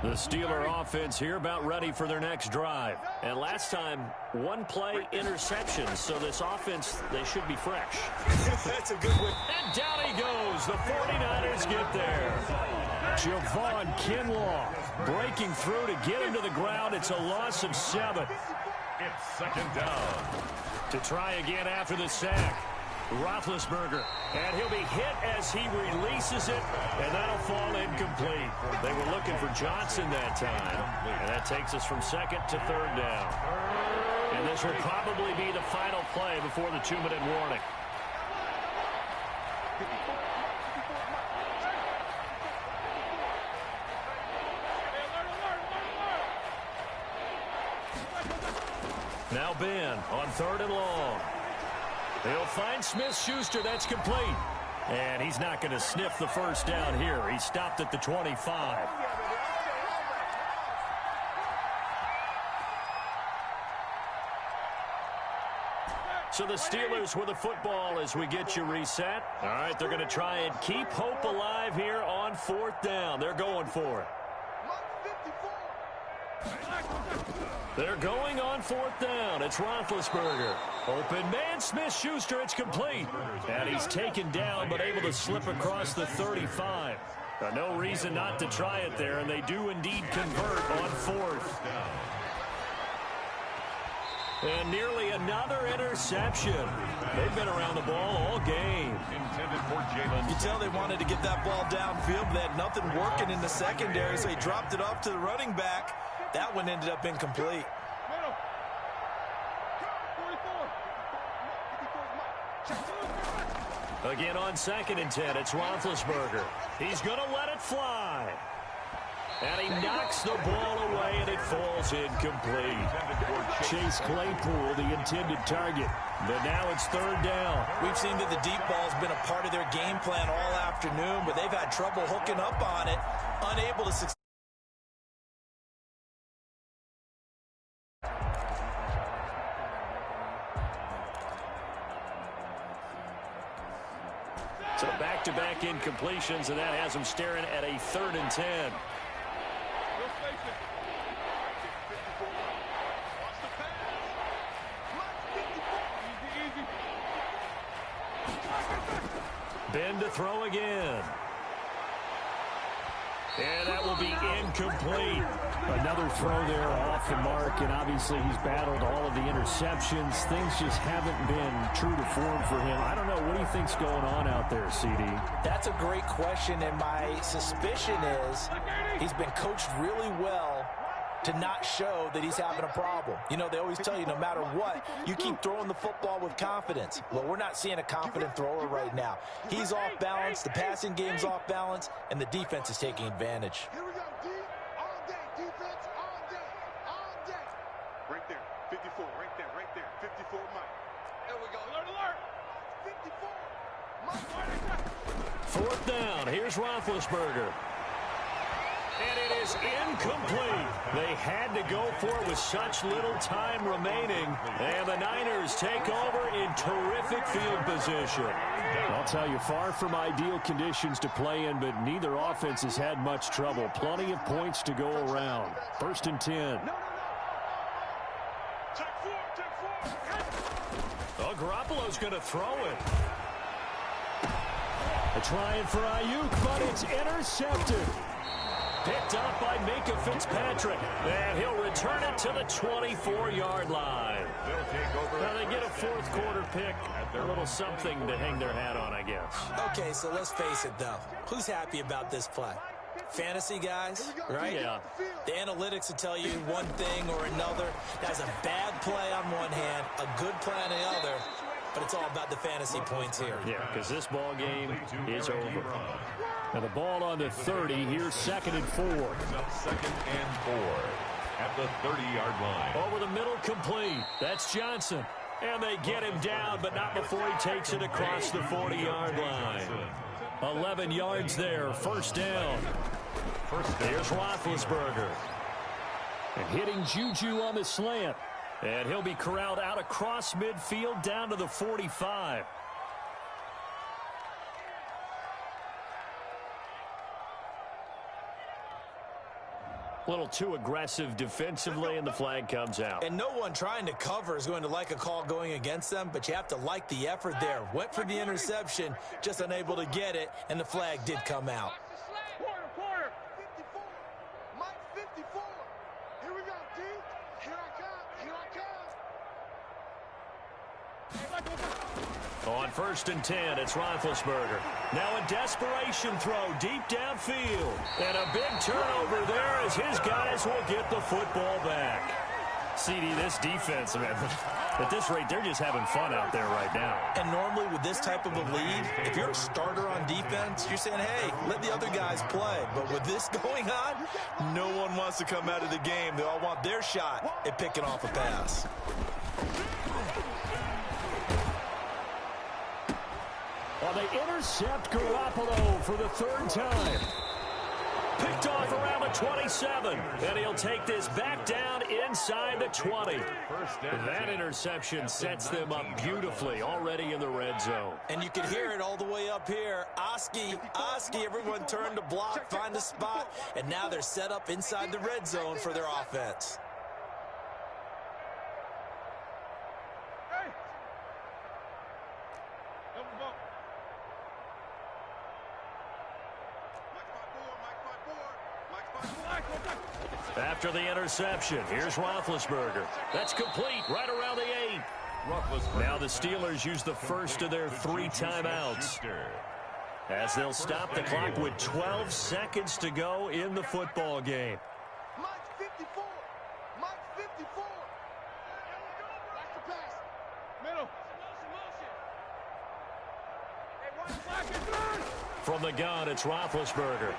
The Steeler offense here about ready for their next drive. And last time, 1 play interception. So this offense, they should be fresh. That's a good one. And down he goes. The 49ers get there. Javon Kinlaw breaking through to get him to the ground. It's a loss of 7. It's 2nd down. To try again after the sack. Roethlisberger, and he'll be hit as he releases it, and that'll fall incomplete. They were looking for Johnson that time, and that takes us from 2nd to 3rd down. And this will probably be the final play before the 2-minute warning. Now Ben on 3rd and long. He'll find Smith-Schuster. That's complete. And he's not going to sniff the first down here. He stopped at the 25. So the Steelers with the football as we get you reset. All right, they're going to try and keep hope alive here on 4th down. They're going for it. They're going on 4th down. It's Roethlisberger. Open man, Smith-Schuster. It's complete. And he's taken down, but able to slip across the 35. No reason not to try it there, and they do indeed convert on 4th. And nearly another interception. They've been around the ball all game. You tell they wanted to get that ball downfield. They had nothing working in the secondary, so he dropped it off to the running back. That one ended up incomplete. Again on 2nd and 10, it's Roethlisberger. He's going to let it fly. And he knocks the ball away, and it falls incomplete. Chase Claypool, the intended target. But now it's 3rd down. We've seen that the deep ball has been a part of their game plan all afternoon, but they've had trouble hooking up on it, unable to succeed. So back-to-back incompletions, and that has them staring at a 3rd and 10. Ben to throw again. And that will be incomplete. Another throw there off the mark, and obviously he's battled all of the interceptions. Things just haven't been true to form for him. I don't know. What do you think's going on out there, CD? That's a great question, and my suspicion is he's been coached really well to not show that he's having a problem. You know, they always tell you no matter what, you keep throwing the football with confidence. Well, we're not seeing a confident thrower right now. He's off balance, the passing game's off balance, and the defense is taking advantage. Here we go, D. All day. Defense all day. All day. Right there. 54. Right there. Right there. 54, Mike. There we go. Alert, alert. 54. Mike. Fourth down. Here's Roethlisberger. And it is incomplete. They had to go for it with such little time remaining. And the Niners take over in terrific field position. I'll tell you, far from ideal conditions to play in, but neither offense has had much trouble. Plenty of points to go around. 1st and 10. Oh, Garoppolo's going to throw it. They're trying for Ayuk, but it's intercepted. Picked up by Minkah Fitzpatrick. And he'll return it to the 24-yard line. Now they get a fourth quarter pick. A little something to hang their hat on, I guess. Okay, so let's face it, though. Who's happy about this play? Fantasy guys, right? Yeah. The analytics will tell you one thing or another. That's a bad play on one hand, a good play on the other. But it's all about the fantasy points here. Yeah, because this ball game is over. Now the ball on the 30. Here's 2nd and 4. 2nd and 4 at the 30-yard line. Over the middle, complete. That's Johnson. And they get him down, but not before he takes it across the 40-yard line. 11 yards there. 1st down. Here's Roethlisberger. And hitting Juju on the slant. And he'll be corralled out across midfield down to the 45. A little too aggressive defensively, and the flag comes out. And no one trying to cover is going to like a call going against them, but you have to like the effort there. Went for the interception, just unable to get it, and the flag did come out. Quarter. 54. Mike, 54. Here we go, D. Here I come. Here I come. On 1st and 10, it's Roethlisberger. Now a desperation throw deep downfield. And a big turnover there as his guys will get the football back. CD, this defense, man, at this rate, they're just having fun out there right now. And normally with this type of a lead, if you're a starter on defense, you're saying, hey, let the other guys play. But with this going on, no one wants to come out of the game. They all want their shot at picking off a pass. Well, they intercept Garoppolo for the 3rd time. Picked off around the 27. And he'll take this back down inside the 20. That interception sets them up beautifully already in the red zone. And you can hear it all the way up here. Oski, everyone turned to block, find a spot, and now they're set up inside the red zone for their offense. After the interception, here's Roethlisberger. That's complete right around the 8. Now the Steelers use the first of their 3 timeouts, as they'll stop the clock with 12 seconds to go in the football game. Mike, 54. Mike, 54. Watch the pass. Middle. From the gun, it's Roethlisberger.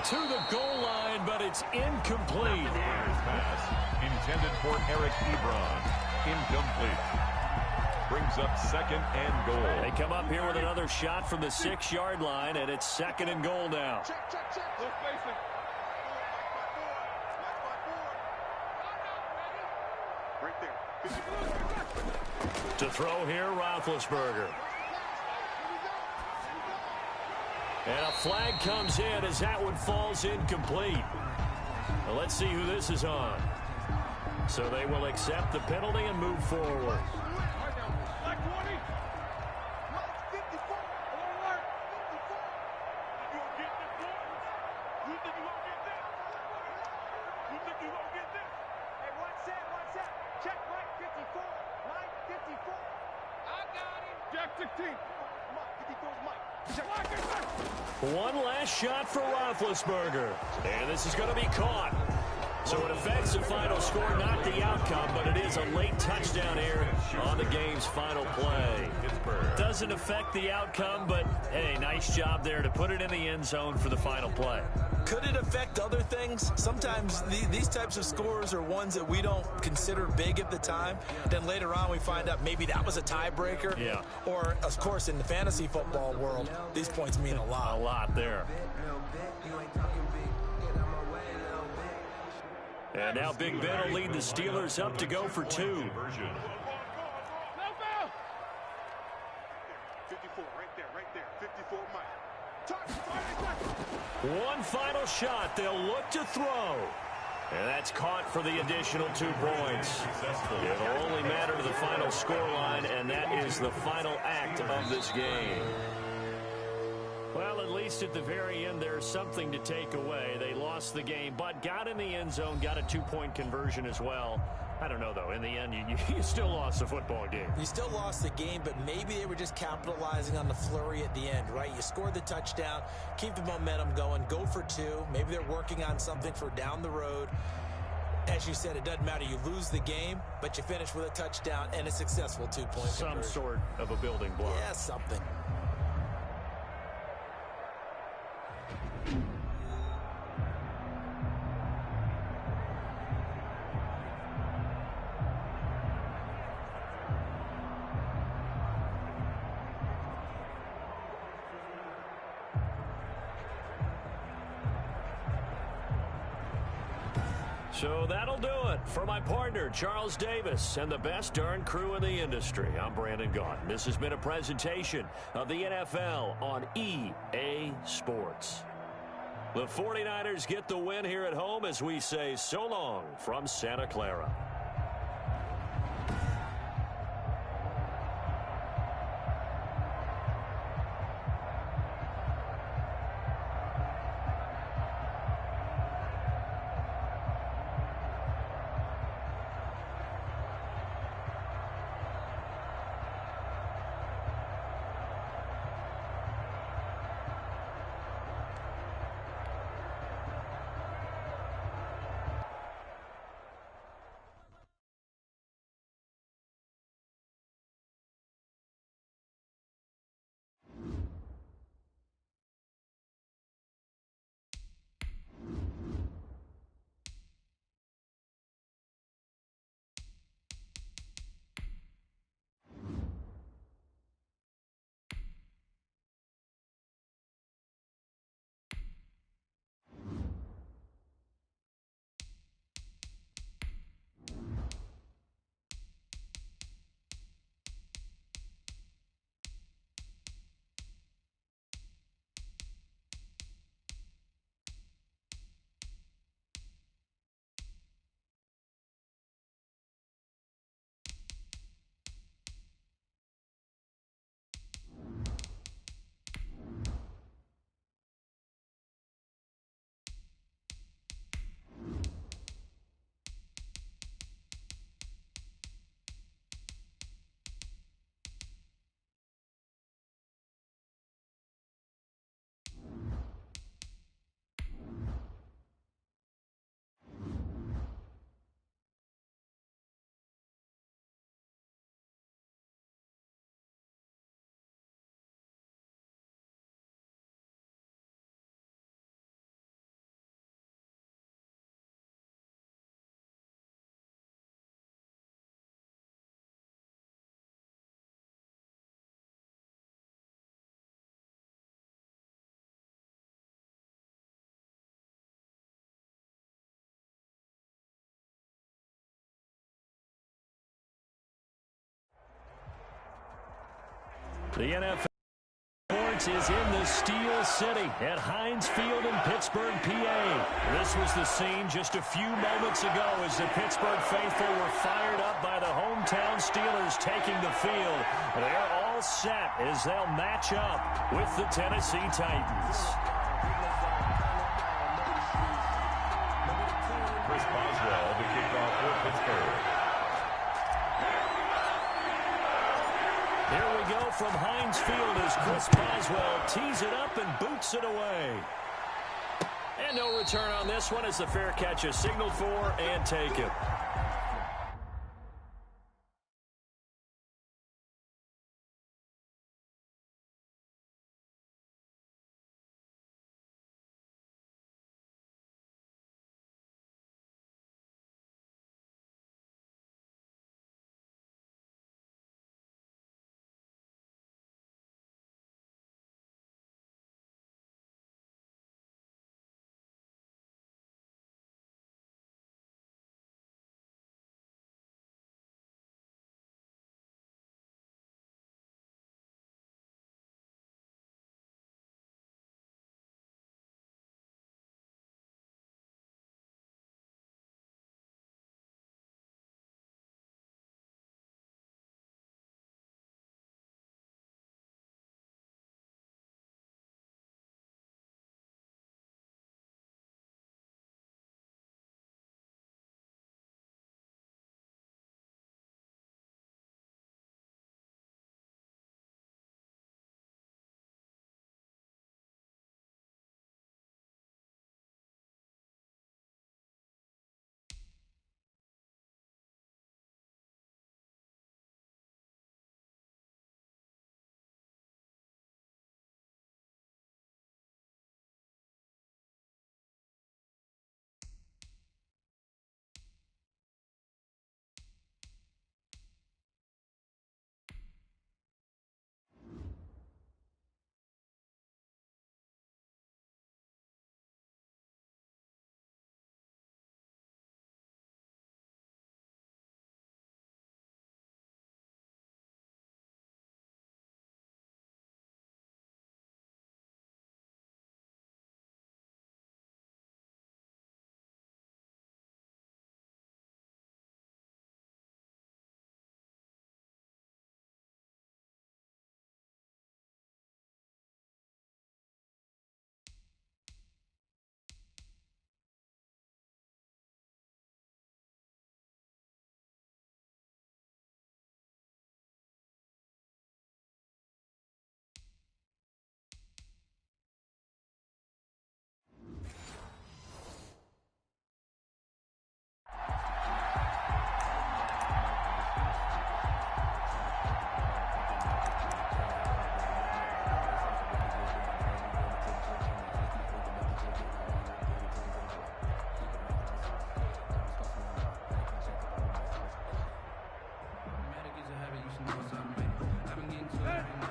To the goal line, but it's incomplete. Pass intended for Eric Ebron. Incomplete. Brings up 2nd and goal. They come up here with another shot from the 6-yard line, and it's 2nd and goal now. Check. Look, facing. Right there. To throw here, Roethlisberger. And a flag comes in as that one falls incomplete. Well, let's see who this is on. So they will accept the penalty and move forward. Check Mike 54. Mike 54. I got him. Jack 16. Mike 54's Mike. One last shot for Roethlisberger. And this is going to be caught. So it affects the final score, not the outcome, but it is a late touchdown here on the game's final play. Doesn't affect the outcome, but, hey, nice job there to put it in the end zone for the final play. Could it affect other things? Sometimes these types of scores are ones that we don't consider big at the time. Then later on we find out maybe that was a tiebreaker. Yeah. Or, of course, in the fantasy football world, these points mean a lot. A lot there. And now Big Ben will lead the Steelers up to go for 2. 54 right there. 54 Mike. One final shot. They'll look to throw. And that's caught for the additional 2 points. It'll only matter to the final scoreline, and that is the final act of this game. Well, at least at the very end, there's something to take away. They lost the game, but got in the end zone, got a 2-point conversion as well. I don't know, though. In the end, you still lost the football game. You still lost the game, but maybe they were just capitalizing on the flurry at the end, right? You scored the touchdown, keep the momentum going, go for 2. Maybe they're working on something for down the road. As you said, it doesn't matter. You lose the game, but you finish with a touchdown and a successful 2-point conversion. Some sort of a building block. Yeah, something. So that'll do it for my partner, Charles Davis, and the best darn crew in the industry. I'm Brandon Gaudin. This has been a presentation of the NFL on EA Sports. The 49ers get the win here at home as we say so long from Santa Clara. The NFL is in the Steel City at Heinz Field in Pittsburgh, PA. This was the scene just a few moments ago as the Pittsburgh faithful were fired up by the hometown Steelers taking the field. They're all set as they'll match up with the Tennessee Titans. Chris Boswell, the kickoff for Pittsburgh. Here we go from Heinz Field as Chris Boswell tees it up and boots it away. And no return on this one as the fair catch is signaled for and taken.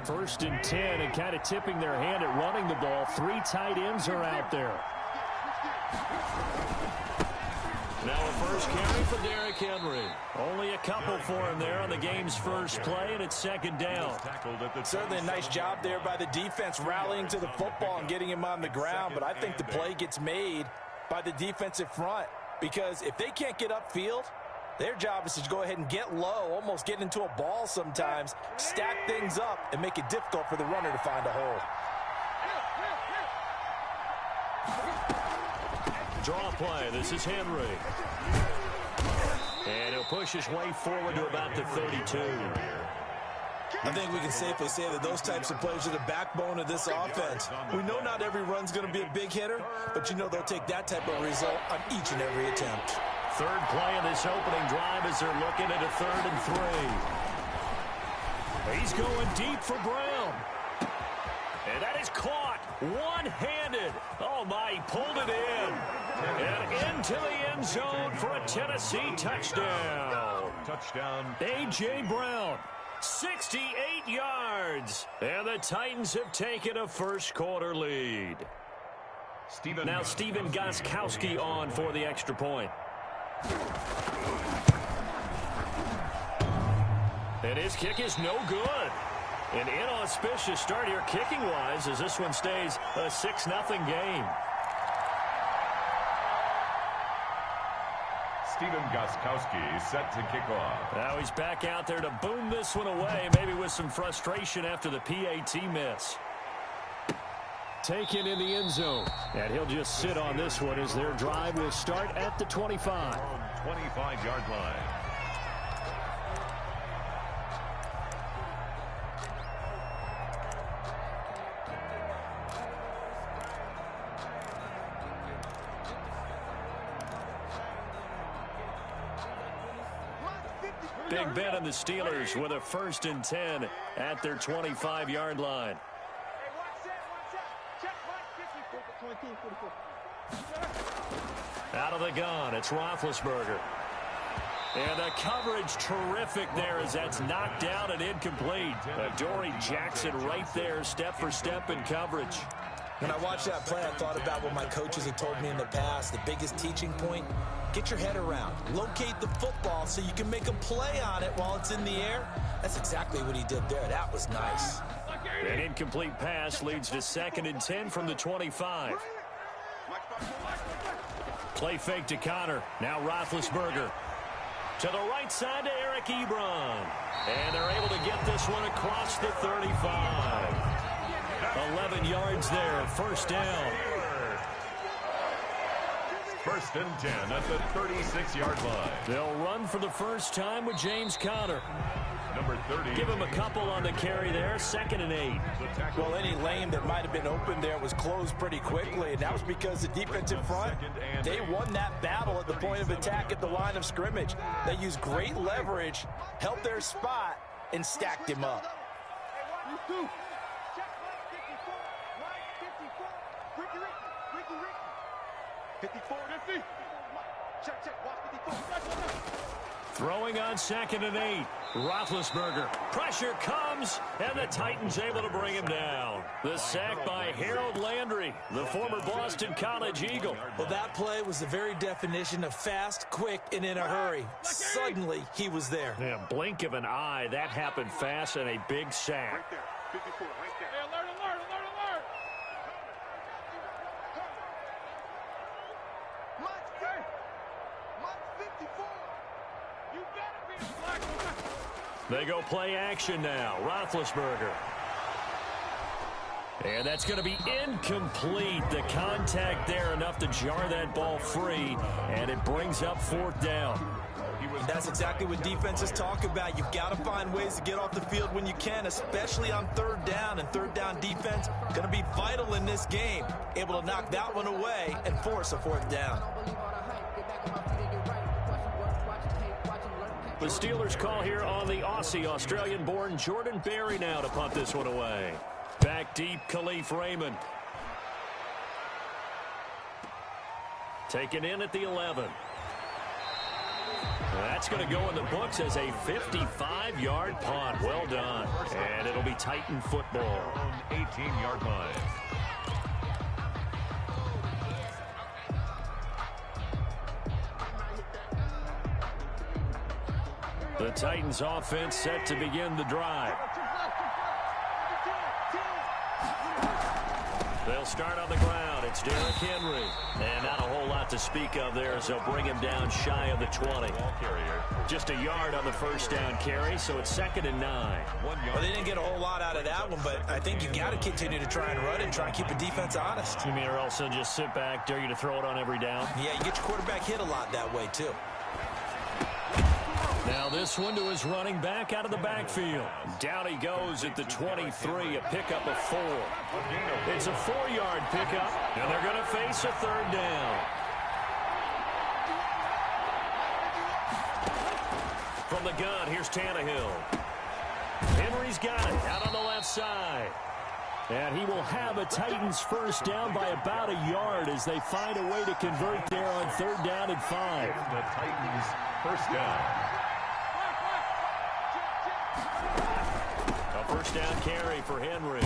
First and 10, and kind of tipping their hand at running the ball. 3 tight ends are out there. Now a first carry for Derrick Henry. Only a couple for him there on the game's first play, and it's second down. Certainly a nice job there by the defense rallying to the football and getting him on the ground, but I think the play gets made by the defensive front because if they can't get upfield, their job is to go ahead and get low, almost get into a ball sometimes, stack things up, and make it difficult for the runner to find a hole. Draw play. This is Henry. And he'll push his way forward to about the 32. I think we can safely say that those types of plays are the backbone of this offense. We know not every run's going to be a big hitter, but you know they'll take that type of result on each and every attempt. Third play of this opening drive as they're looking at a 3rd and 3. He's going deep for Brown. And that is caught one-handed. Oh, my, he pulled it in. And into the end zone for a Tennessee touchdown. Touchdown. A.J. Brown, 68 yards. And the Titans have taken a first-quarter lead. Now Stephen Gostkowski on for the extra point. And his kick is no good. An inauspicious start here kicking-wise as this one stays a 6-0 game. Stephen Gostkowski set to kick off. Now he's back out there to boom this one away, maybe with some frustration after the PAT miss. Taken in the end zone. And he'll just sit on this one as their drive will start at the 25. 25-yard line. Big Ben and the Steelers with a 1st and 10 at their 25-yard line. Out of the gun, it's Roethlisberger. And the coverage terrific there as that's knocked down and incomplete. Adoree Jackson right there, step for step in coverage. When I watched that play, I thought about what my coaches had told me in the past. The biggest teaching point, get your head around. Locate the football so you can make a play on it while it's in the air. That's exactly what he did there. That was nice. An incomplete pass leads to 2nd and 10 from the 25. Play fake to Connor. Now Roethlisberger. To the right side to Eric Ebron. And they're able to get this one across the 35. 11 yards there, 1st down. 1st and 10 at the 36-yard line. They'll run for the first time with James Conner. Number 30. Give him a couple on the carry there, 2nd and 8. Well, any lane that might have been open there was closed pretty quickly, and that was because the defensive front, they won that battle at the point of attack at the line of scrimmage. They used great leverage, held their spot, and stacked him up. 54, 50. Check, watch 54. Throwing on 2nd and 8. Roethlisberger. Pressure comes, and the Titans able to bring him down. The sack by Harold Landry, the former Boston College Eagle. Well, that play was the very definition of fast, quick, and in a hurry. Suddenly, he was there. Yeah, blink of an eye, that happened fast, and a big sack. Right there, 54, right there. Hey, alert. Mark 54. You better be a black one. They go play action now. Roethlisberger. And that's going to be incomplete. The contact there enough to jar that ball free, and it brings up 4th down. And that's exactly what defenses talk about. You've got to find ways to get off the field when you can, especially on 3rd down. And 3rd down defense going to be vital in this game. Able to knock that one away and force a 4th down. The Steelers call here on the Aussie, Australian-born Jordan Berry now to punt this one away. Back deep, Khalif Raymond. Taken in at the 11. That's going to go in the books as a 55-yard punt. Well done. And it'll be Titan football. 18-yard line. The Titans offense set to begin the drive. They'll start on the ground. It's Derrick Henry. And not a whole lot to speak of there as they'll bring him down shy of the 20. Just a yard on the 1st down carry, so it's 2nd and 9. Well, they didn't get a whole lot out of that one, but I think you got to continue to try and run and try and keep the defense honest. You mean or also just sit back, dare you to throw it on every down? Yeah, you get your quarterback hit a lot that way, too. Now this one to his running back out of the backfield. Down he goes at the 23, a pickup of 4. It's a 4-yard pickup, and they're going to face a 3rd down. From the gun, here's Tannehill. Henry's got it out on the left side. And he will have a Titans 1st down by about a yard as they find a way to convert there on 3rd down and 5. The Titans 1st down. A 1st down carry for Henry.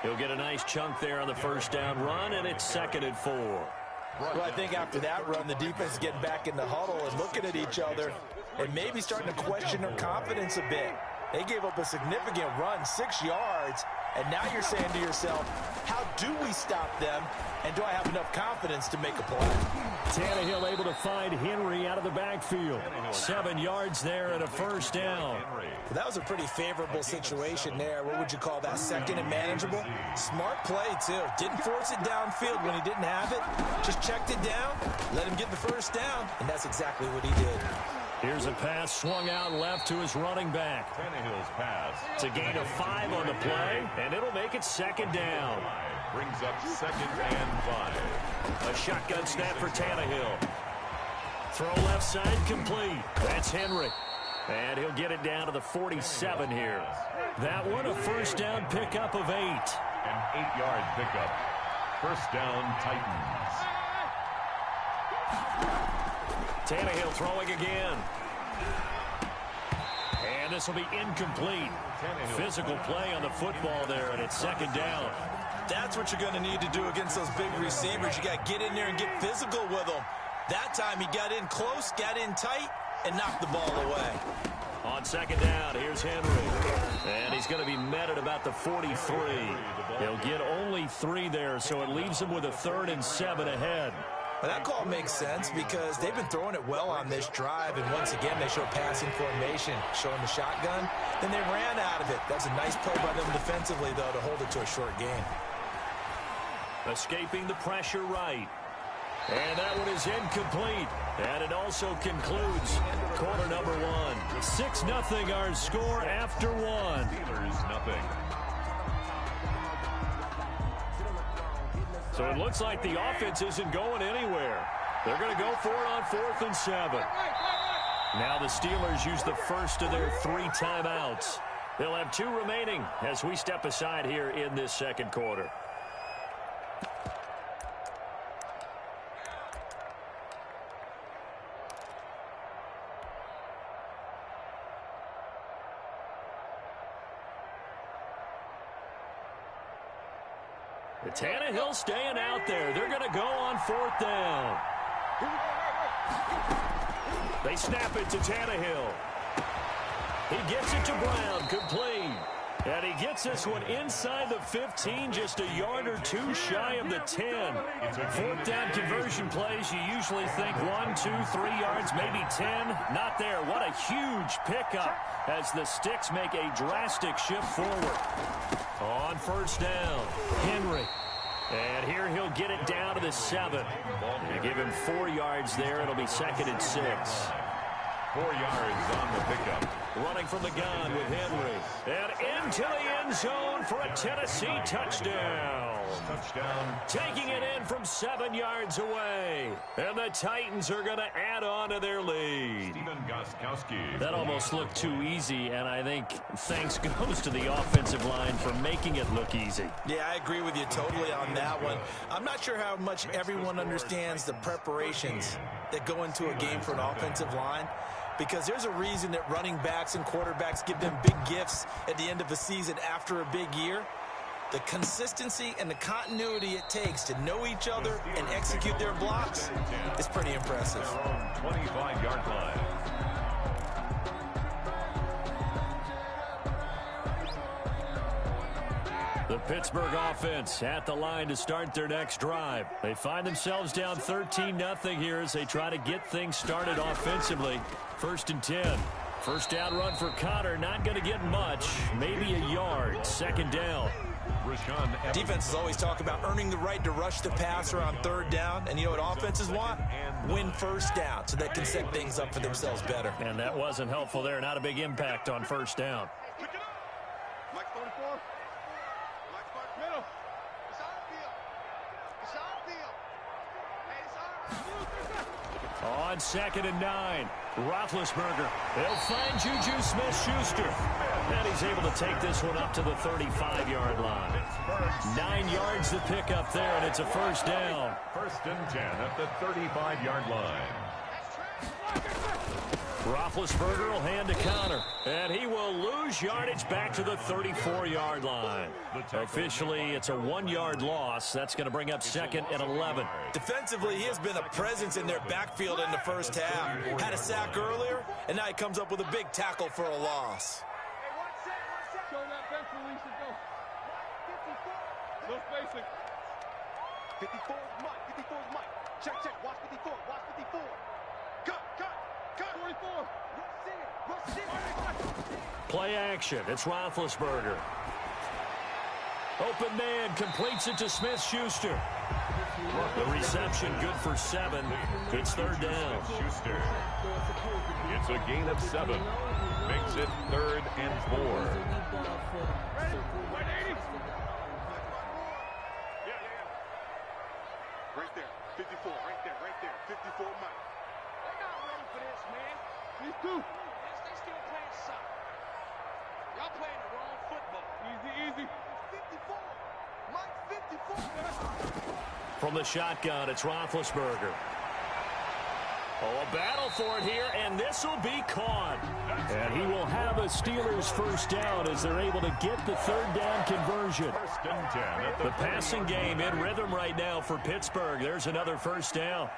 He'll get a nice chunk there on the 1st down run, and it's 2nd and 4. Well, I think after that run, the defense is getting back in the huddle and looking at each other and maybe starting to question their confidence a bit. They gave up a significant run, 6 yards, and now you're saying to yourself, how do we stop them, and do I have enough confidence to make a play? Tannehill able to find Henry out of the backfield. 7 yards there and a 1st down. That was a pretty favorable situation there. What would you call that, 2nd and manageable? Smart play, too. Didn't force it downfield when he didn't have it. Just checked it down, let him get the 1st down, and that's exactly what he did. Here's a pass swung out left to his running back. Tannehill's pass. It's a gain of 5 on the play, and it'll make it 2nd down. Brings up 2nd and 5. A shotgun snap for Tannehill. Throw left side complete. That's Henry. And he'll get it down to the 47 here. That one, a first down pickup of 8. An 8-yard pickup. First down, Titans. Tannehill throwing again. And this will be incomplete. Physical play on the football there, and it's second down. That's what you're going to need to do against those big receivers. You got to get in there and get physical with them. That time he got in close, got in tight, and knocked the ball away. On second down, here's Henry. And he's going to be met at about the 43. He'll get only 3 there, so it leaves him with a 3rd and 7 ahead. Well, that call makes sense because they've been throwing it well on this drive, and once again they show passing formation, showing the shotgun. Then they ran out of it. That's a nice play by them defensively, though, to hold it to a short gain. Escaping the pressure right. And that one is incomplete. And it also concludes quarter number 1. 6-0 our score after 1. Steelers nothing. So it looks like the offense isn't going anywhere. They're going to go for it on 4th and 7. Now the Steelers use the first of their 3 timeouts. They'll have 2 remaining as we step aside here in this second quarter. Tannehill staying out there. They're going to go on 4th down. They snap it to Tannehill. He gets it to Brown, complete. And he gets this one inside the 15, just a yard or 2 shy of the 10. 4th down conversion plays, you usually think 1, 2, 3 yards, maybe 10. Not there. What a huge pickup as the Sticks make a drastic shift forward. On 1st down, Henry. And here he'll get it down to the 7. They give him 4 yards there. It'll be 2nd and 6. 4 yards on the pickup. Running from the gun with Henry. And into the end zone for a Tennessee touchdown. Touchdown. Taking it in from 7 yards away. And the Titans are going to add on to their lead. Stephen Gostkowski. That almost looked too easy, and I think thanks goes to the offensive line for making it look easy. Yeah, I agree with you totally on that one. I'm not sure how much everyone understands the preparations that go into a game for an offensive line, because there's a reason that running backs and quarterbacks give them big gifts at the end of a season after a big year. The consistency and the continuity it takes to know each other and execute their blocks is pretty impressive. 25-yard line. The Pittsburgh offense at the line to start their next drive. They find themselves down 13-0 here as they try to get things started offensively. 1st and 10. First down run for Connor. Not going to get much. Maybe a yard. 2nd down. Defenses always talk about earning the right to rush the passer on 3rd down. And you know what offenses want? Win 1st down so they can set things up for themselves better. And that wasn't helpful there. Not a big impact on 1st down. Mike 34. Mike 5 middle. It's on field. It's on field. Hey, On 2nd and 9, Roethlisberger. They'll find Juju Smith-Schuster. And he's able to take this one up to the 35-yard line. 9 yards to pick up there, and it's a 1st down. 1st and 10 at the 35-yard line. Roethlisberger will hand to Connor, and he will lose yardage back to the 34-yard line. Officially, it's a 1-yard loss. That's going to bring up 2nd and 11. Defensively, he has been a presence in their backfield in the first half. Had a sack earlier, and now he comes up with a big tackle for a loss. show that bench release and go. 54. No spacing. 54 is Mike. 54 is Mike. Check, check. Watch 54. Watch 54. Cut, cut, cut. 44. Rush in. Rush in. Play action. It's Roethlisberger. Open man completes it to Smith-Schuster. The reception good for 7. It's 3rd down. Schuster. It's a gain of 7. Makes it 3rd and 4. Ready? 180. Yeah. Right there. 54. Right there. Right there. 54 Mike. not ready for this, man. These two. Yes, they still playing soccer. Y'all playing the wrong football. Easy, easy. 54. Mike 54. From the shotgun, it's Roethlisberger. Oh, a battle for it here, and this will be caught. And he will have a Steelers first down as they're able to get the third down conversion. First and 10 at The passing game in rhythm right now for Pittsburgh. There's another first down.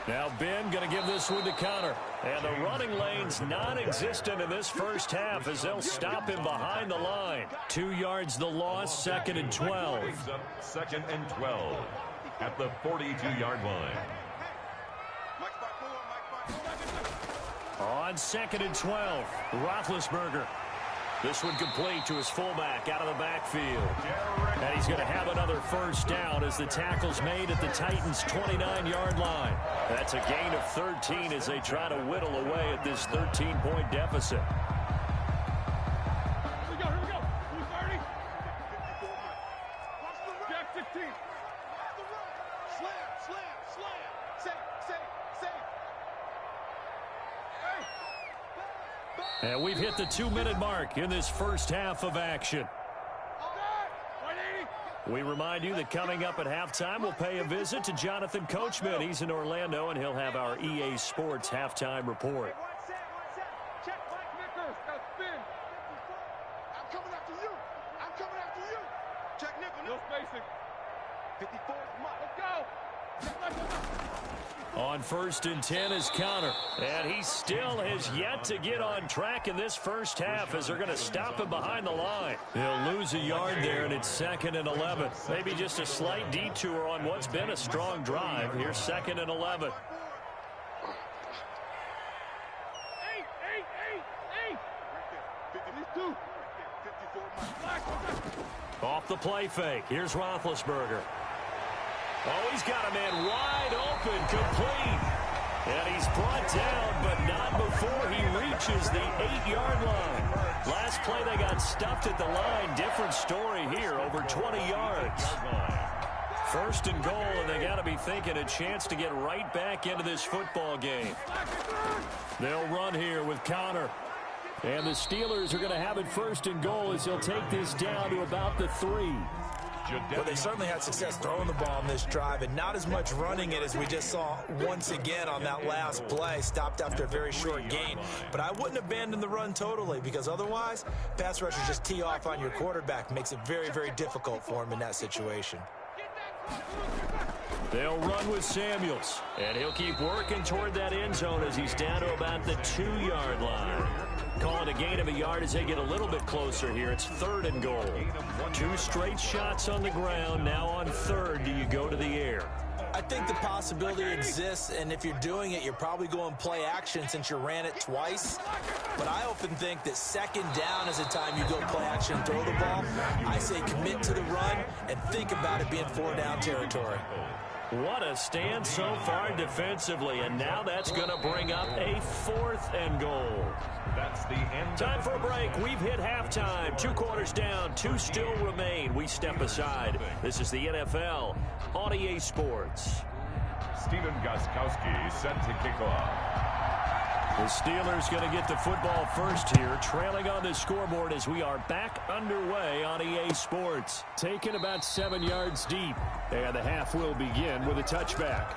Now Ben going to give this one to Connor. And the running lane's non-existent in this first half as they'll stop him behind the line. 2 yards the loss, 2nd and 12. brings up 2nd and 12 at the 42-yard line. On 2nd and 12, Roethlisberger. This one complete to his fullback out of the backfield. And he's going to have another first down as the tackle's made at the Titans' 29-yard line. That's a gain of 13 as they try to whittle away at this 13-point deficit. Here we go, here we go. Who's 30? Jack 16. Slam, slam, slam. Safe. And we've hit the 2-minute mark in this first half of action. We remind you that coming up at halftime, we'll pay a visit to Jonathan Coachman. He's in Orlando, and he'll have our EA Sports halftime report. Check Mike Nichols. That's spin. I'm coming after you. I'm coming after you. Check Nichols. No spacing. 54 Mike. Let's go. On 1st and 10 is Connor. And he still has yet to get on track in this first half as they're going to stop him behind the line. He'll lose a yard there, and it's 2nd and 11. Maybe just a slight detour on what's been a strong drive. Here's 2nd and 11. Off the play fake. Here's Roethlisberger. Oh, he's got a man wide open, complete. And he's brought down, but not before he reaches the 8-yard line. Last play, they got stuffed at the line. Different story here, over 20 yards. 1st and goal, and they got to be thinking a chance to get right back into this football game. They'll run here with Connor. And the Steelers are going to have it 1st and goal as they'll take this down to about the 3. Well, they certainly had success throwing the ball on this drive and not as much running it as we just saw once again on that last play. Stopped after a very short gain. But I wouldn't abandon the run totally because otherwise, pass rushers just tee off on your quarterback. Makes it very, very difficult for him in that situation. They'll run with Samuels, and he'll keep working toward that end zone as he's down to about the 2-yard line. Calling a gain of a yard as they get a little bit closer here. It's 3rd and goal. 2 straight shots on the ground. Now on 3rd, do you go to the air? I think the possibility exists, and if you're doing it, you're probably going play action since you ran it twice. But I often think that 2nd down is the time you go play action and throw the ball. I say commit to the run and think about it being 4-down territory. What a stand so far defensively, and now that's going to bring up a 4th and goal. That's the end. Time for a break. We've hit halftime. 2 quarters down, 2 still remain. We step aside. This is the NFL on EA Sports. Stephen Gostkowski set to kick off. The Steelers going to get the football first here, trailing on the scoreboard as we are back underway on EA Sports. Taken about 7 yards deep, and the half will begin with a touchback.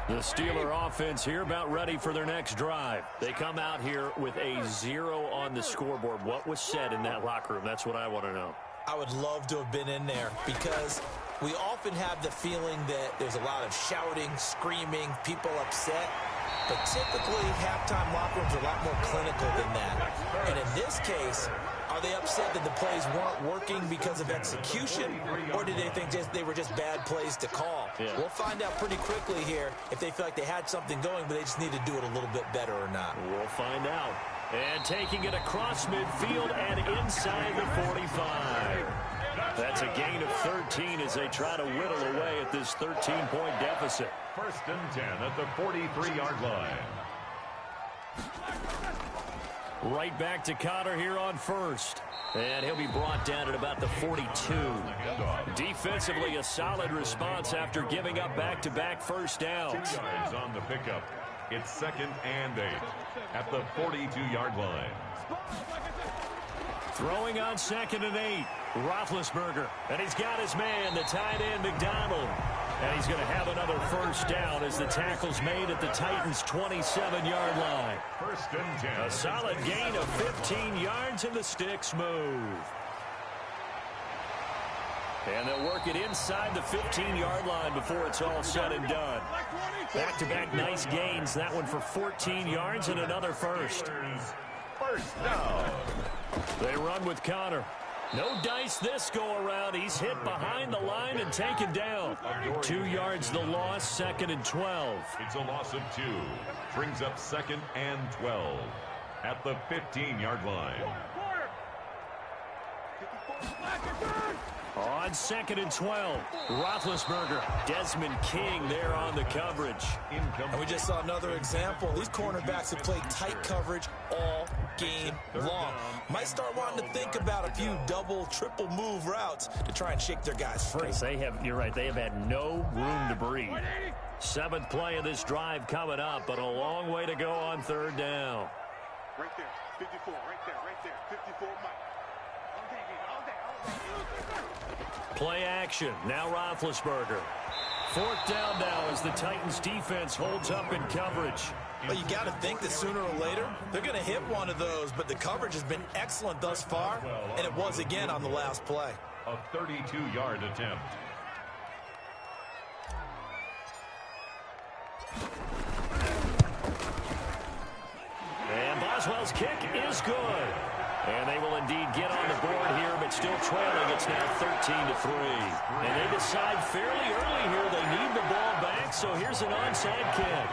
The Steeler offense here about ready for their next drive. They come out here with a 0 on the scoreboard. What was said in that locker room? That's what I want to know. I would love to have been in there because we often have the feeling that there's a lot of shouting, screaming, people upset. But typically, halftime locker rooms are a lot more clinical than that. And in this case, are they upset that the plays weren't working because of execution, or did they think they were just bad plays to call? Yeah. We'll find out pretty quickly here if they feel like they had something going, but they just need to do it a little bit better or not. We'll find out. And taking it across midfield and inside the 45. That's a gain of 13 as they try to whittle away at this 13-point deficit. 1st and 10 at the 43-yard line. Right back to Connor here on first. And he'll be brought down at about the 42. Defensively, a solid response after giving up back-to-back first downs. 2 yards on the pickup. It's 2nd and 8 at the 42-yard line. Throwing on 2nd and 8. Roethlisberger. And he's got his man, the tight end, McDonald. And he's going to have another first down as the tackle's made at the Titans' 27-yard line. 1st and 10. A solid gain of 15 yards, and the sticks move. And they'll work it inside the 15-yard line before it's all said and done. Back-to-back nice gains. That one for 14 yards and another first. First down. They run with Connor. No dice this go-around. He's hit behind the line and taken down. 2 yards the loss, 2nd and 12. It's a loss of 2. Brings up 2nd and 12 at the 15-yard line. On 2nd and 12, Roethlisberger. Desmond King there on the coverage. And we just saw another example. These cornerbacks have played tight coverage all game long. Might start wanting to think about a few double, triple move routes to try and shake their guys free. You're right, they have had no room to breathe. 7th play of this drive coming up, but a long way to go on 3rd down. Right there, 54, right there, 54, Mike. Play action. Now Roethlisberger. 4th down now as the Titans defense holds up in coverage. Well, you got to think that sooner or later they're going to hit one of those, but the coverage has been excellent thus far, and it was again on the last play. A 32-yard attempt. And Boswell's kick is good. And they will indeed get on the board here, but still trailing. It's now 13-3. And they decide fairly early here they need the ball back, so here's an onside kick.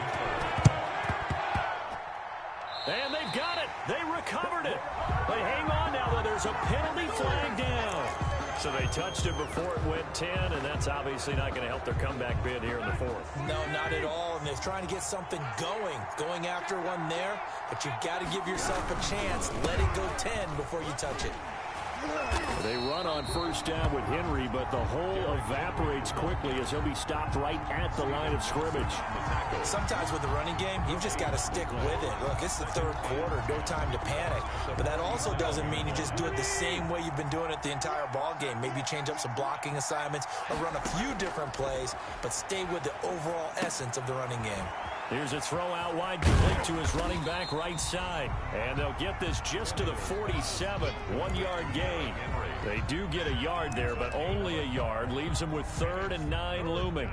And they've got it. They recovered it. They hang on now, though. There's a penalty flag down. So they touched it before it went 10, and that's obviously not going to help their comeback bid here in the 4th. No, not at all. And they're trying to get something going after one there. But you've got to give yourself a chance. Let it go 10 before you touch it. They run on 1st down with Henry, but the hole evaporates quickly as he'll be stopped right at the line of scrimmage. Sometimes with the running game, you've just got to stick with it. Look, it's the 3rd quarter, no time to panic. But that also doesn't mean you just do it the same way you've been doing it the entire ball game. Maybe change up some blocking assignments or run a few different plays, but stay with the overall essence of the running game. Here's a throw out wide, complete to his running back right side. And they'll get this just to the 47, 1-yard gain. They do get a yard there, but only a yard. Leaves them with 3rd and 9 looming.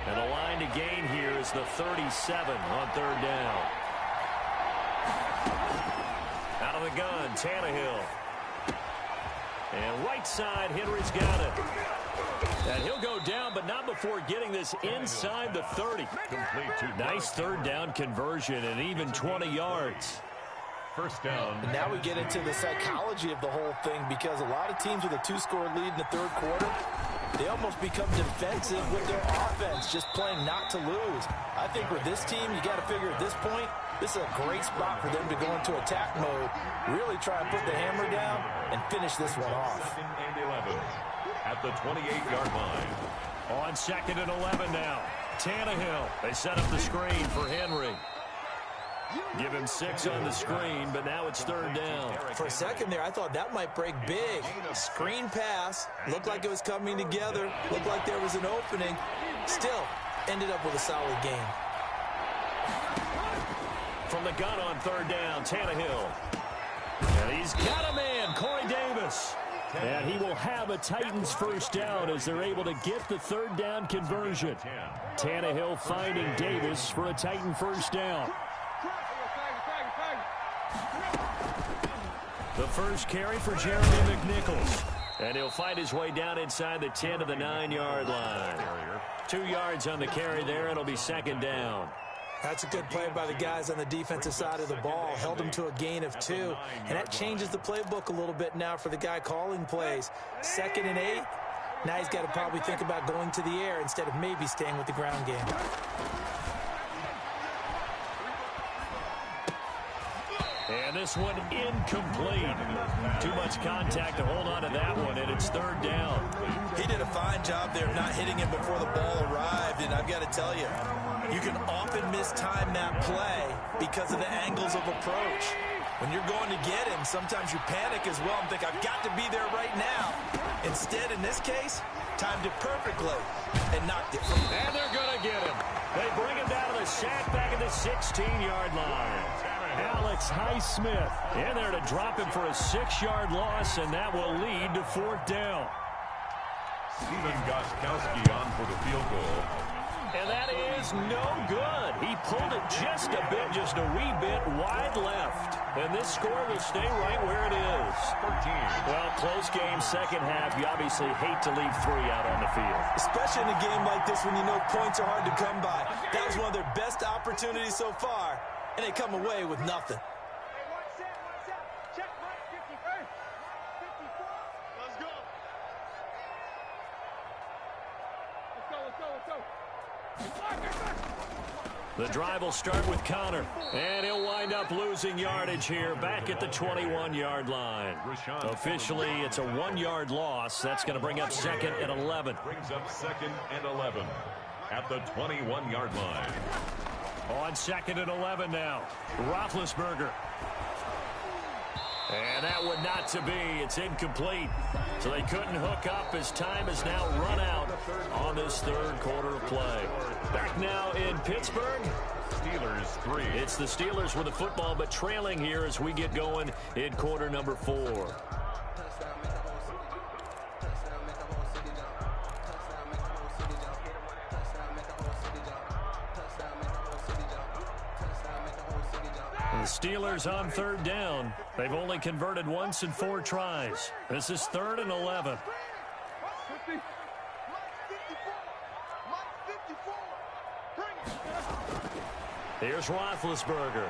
And the line to gain here is the 37 on 3rd down. Out of the gun, Tannehill. And right side, Henry's got it. And he'll go down, but not before getting this inside the 30. Nice 3rd down conversion and even 20 yards. 1st down. And now we get into the psychology of the whole thing, because a lot of teams with a 2-score lead in the 3rd quarter, they almost become defensive with their offense, just playing not to lose. I think with this team, you got to figure at this point, this is a great spot for them to go into attack mode, really try and put the hammer down and finish this one off. 2nd and 11 at the 28-yard line. On 2nd and 11 now. Tannehill. They set up the screen for Henry. Give him 6 on the screen, but now it's 3rd down. For a second there, I thought that might break big. Screen pass. Looked like it was coming together. Looked like there was an opening. Still, ended up with a solid game. From the gun on 3rd down, Tannehill. And he's got a man, Corey Davis. And he will have a Titans 1st down as they're able to get the 3rd down conversion. Tannehill finding Davis for a Titan 1st down. The first carry for Jeremy McNichols. And he'll find his way down inside the 10 to the 9-yard line. 2 yards on the carry there. It'll be 2nd down. That's a good play by the guys on the defensive side of the ball. Held him to a gain of 2. And that changes the playbook a little bit now for the guy calling plays. 2nd and 8. Now he's got to probably think about going to the air instead of maybe staying with the ground game. And this one incomplete. Too much contact to hold on to that one, and it's third down. He did a fine job there of not hitting him before the ball arrived, and I've got to tell you, you can often mistime that play because of the angles of approach. When you're going to get him, sometimes you panic as well and think, I've got to be there right now. Instead, in this case, timed it perfectly and knocked it. And they're going to get him. They bring him down to the sack back at the 16-yard line. Alex Highsmith in there to drop him for a 6-yard loss, and that will lead to fourth down. Steven Gostkowski on for the field goal. And that is no good. He pulled it just a bit, just a wee bit wide left. And this score will stay right where it is. 13. Well, close game, second half. You obviously hate to leave 3 out on the field. Especially in a game like this when you know points are hard to come by. That was one of their best opportunities so far, and they come away with nothing. Check, Mike, 54. Let's go. Let's go. The drive will start with Connor, and he'll wind up losing yardage here back at the 21-yard line. Officially, it's a 1-yard loss. That's going to bring up second and 11. Brings up second and 11 at the 21-yard line. On second and 11 now, Roethlisberger. And that would not to be. It's incomplete. So they couldn't hook up as time has now run out on this third quarter of play. Back now in Pittsburgh. Steelers 3. It's the Steelers with the football, but trailing here as we get going in quarter number 4. The Steelers on third down. They've only converted once in 4 tries. This is third and 11. 50. Mike 54. Bring it. Here's Roethlisberger.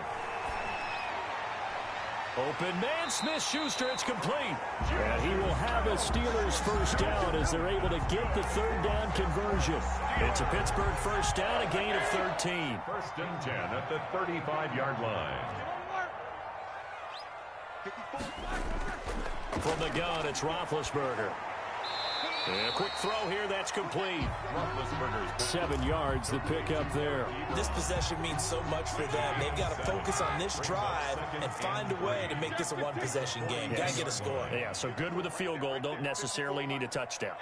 Open man, Smith-Schuster, it's complete. And he will have a Steelers first down as they're able to get the third down conversion. It's a Pittsburgh first down, a gain of 13. First and 10 at the 35-yard line. From the gun, it's Roethlisberger. And a quick throw here, that's complete. 7 yards, the pickup there. This possession means so much for them. They've got to focus on this drive and find a way to make this a one-possession game. Got to get a score. Yeah, so good with a field goal. Don't necessarily need a touchdown.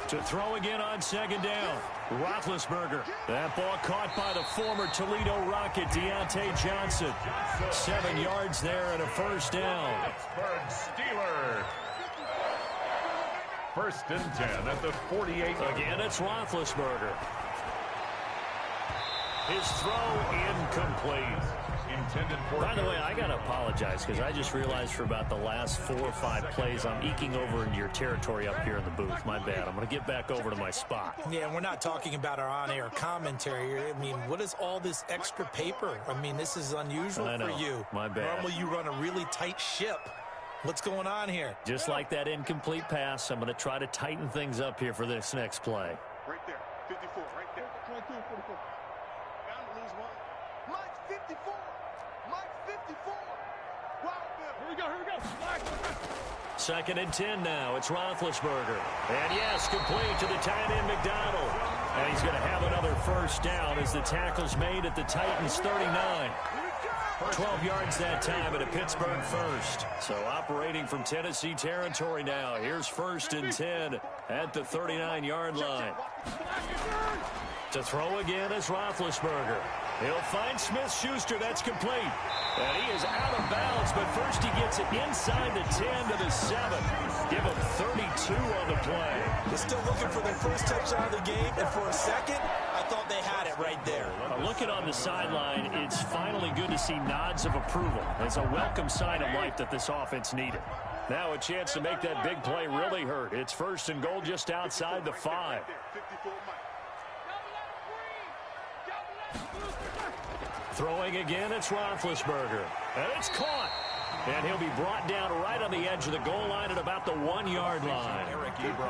To throw again on second down. Roethlisberger. That ball caught by the former Toledo Rocket, Deontay Johnson. 7 yards there and a first down. Pittsburgh Steelers. First and 10 at the 48. Again, it's Roethlisberger. His throw incomplete. Intended for. By the way, I got to apologize because I just realized for about the last 4 or 5 plays, I'm eking over into your territory up here in the booth. My bad. I'm going to get back over to my spot. Yeah, we're not talking about our on-air commentary here. I mean, what is all this extra paper? I mean, this is unusual for you. My bad. Normally you run a really tight ship. What's going on here? Just like that incomplete pass, I'm going to try to tighten things up here for this next play. Right there. 54. Right there. 22, 44. Bound to lose one. Mike's 54. Mike's 54. Wild Bill. Here we go. Second and 10 now. It's Roethlisberger. And yes, complete to the tight end McDonald. And he's going to have another first down as the tackle's made at the Titans 39. 12 yards that time at a Pittsburgh first. So operating from Tennessee territory now. Here's first and 10 at the 39-yard line. To throw again is Roethlisberger. He'll find Smith-Schuster. That's complete. And he is out of bounds, but first he gets it inside the 10 to the 7. Give him 32 on the play. They're still looking for their first touchdown of the game, and for a second, I thought they had it right there. Looking on the sideline, it's finally good to see nods of approval. It's a welcome sign of life that this offense needed. Now a chance to make that big play really hurt. It's first and goal just outside the 5. 54 Mike. Throwing again, it's Roethlisberger. And it's caught. And he'll be brought down right on the edge of the goal line at about the 1-yard line.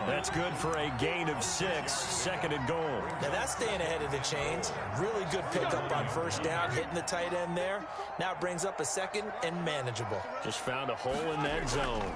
That's good for a gain of 6, second and goal. Now that's staying ahead of the chains. Really good pickup on first down, hitting the tight end there. Now it brings up a second and manageable. Just found a hole in that zone.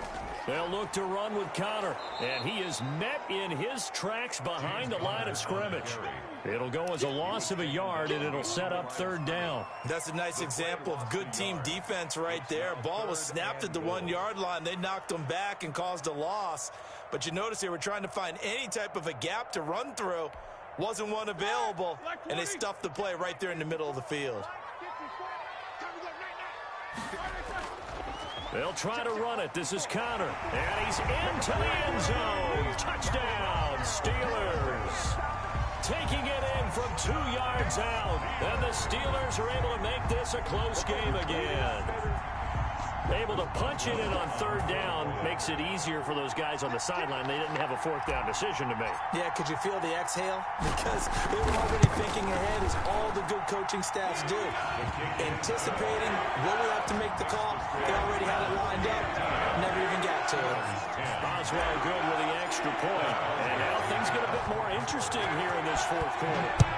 They'll look to run with Connor, and he is met in his tracks behind the line of scrimmage. It'll go as a loss of a yard, and it'll set up third down. That's a nice example of good team defense right there. Ball was snapped at the 1-yard line. They knocked them back and caused a loss. But you notice they were trying to find any type of a gap to run through. Wasn't one available, and they stuffed the play right there in the middle of the field. They'll try to run it. This is Connor. And he's into the end zone. Touchdown, Steelers. Taking it in from 2 yards out. And the Steelers are able to make this a close game again. Able to punch it in on third down makes it easier for those guys on the sideline. They didn't have a fourth down decision to make. Yeah, could you feel the exhale? Because they were already thinking ahead, as all the good coaching staffs do. Anticipating, will we have to make the call? They already had it lined up. Never even got to it. Boswell good with the extra point. And now things get a bit more interesting here in this fourth quarter.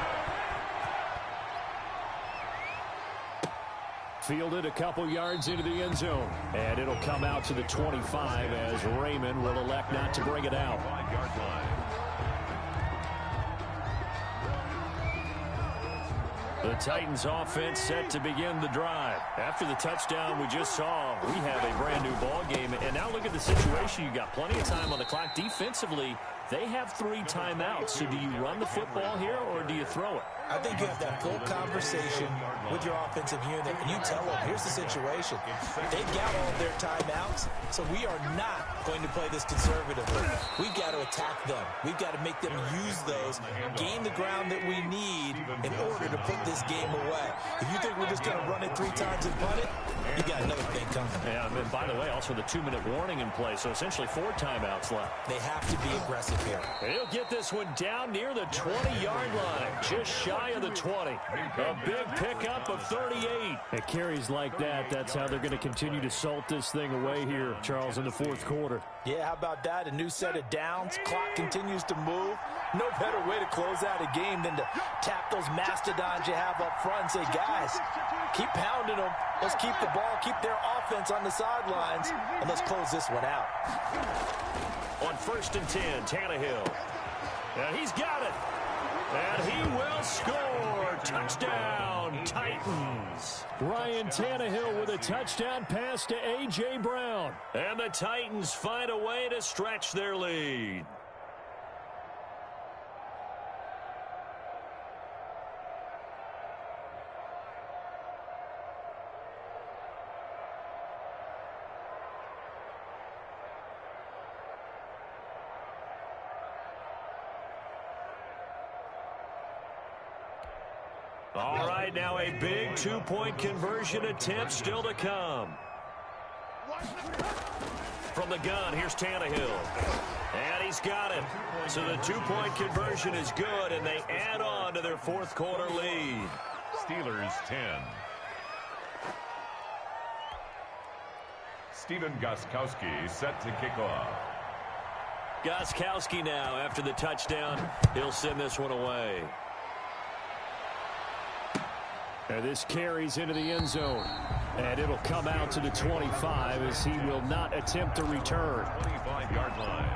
Fielded a couple yards into the end zone. And it'll come out to the 25 as Raymond will elect not to bring it out. The Titans offense set to begin the drive. After the touchdown we just saw, we have a brand new ball game. And now look at the situation. You got plenty of time on the clock. Defensively, they have 3 timeouts. So do you run the football here or do you throw it? I think you have that full conversation with your offensive unit, and you tell them, here's the situation. They've got all their timeouts, so we are not going to play this conservatively. We've got to attack them. We've got to make them use those, gain the ground that we need in order to put this game away. If you think we're just going to run it 3 times and punt it, you got another thing coming. Yeah, and by the way, also the 2-minute warning in play, so essentially 4 timeouts left. They have to be aggressive here. He'll get this one down near the 20-yard line, just shy of the 20. A big pickup of 38. It carries like that. That's how they're going to continue to salt this thing away here, Charles, in the fourth quarter. Yeah, how about that? A new set of downs. Clock continues to move. No better way to close out a game than to tap those mastodons you have up front and say, guys, keep pounding them. Let's keep the ball, keep their offense on the sidelines, and let's close this one out. On 1st and 10, Tannehill. And he's got it. And he will score. Touchdown, Titans. Ryan Tannehill with a touchdown pass to A.J. Brown. And the Titans find a way to stretch their lead. All right, now a big 2-point conversion attempt still to come. From the gun, here's Tannehill. And he's got it. So the 2-point conversion is good, and they add on to their fourth quarter lead. Steelers 10. Stephen Gostkowski set to kick off. Gostkowski now, after the touchdown, he'll send this one away. And this carries into the end zone. And it'll come out to the 25 as he will not attempt to return. 25-yard line.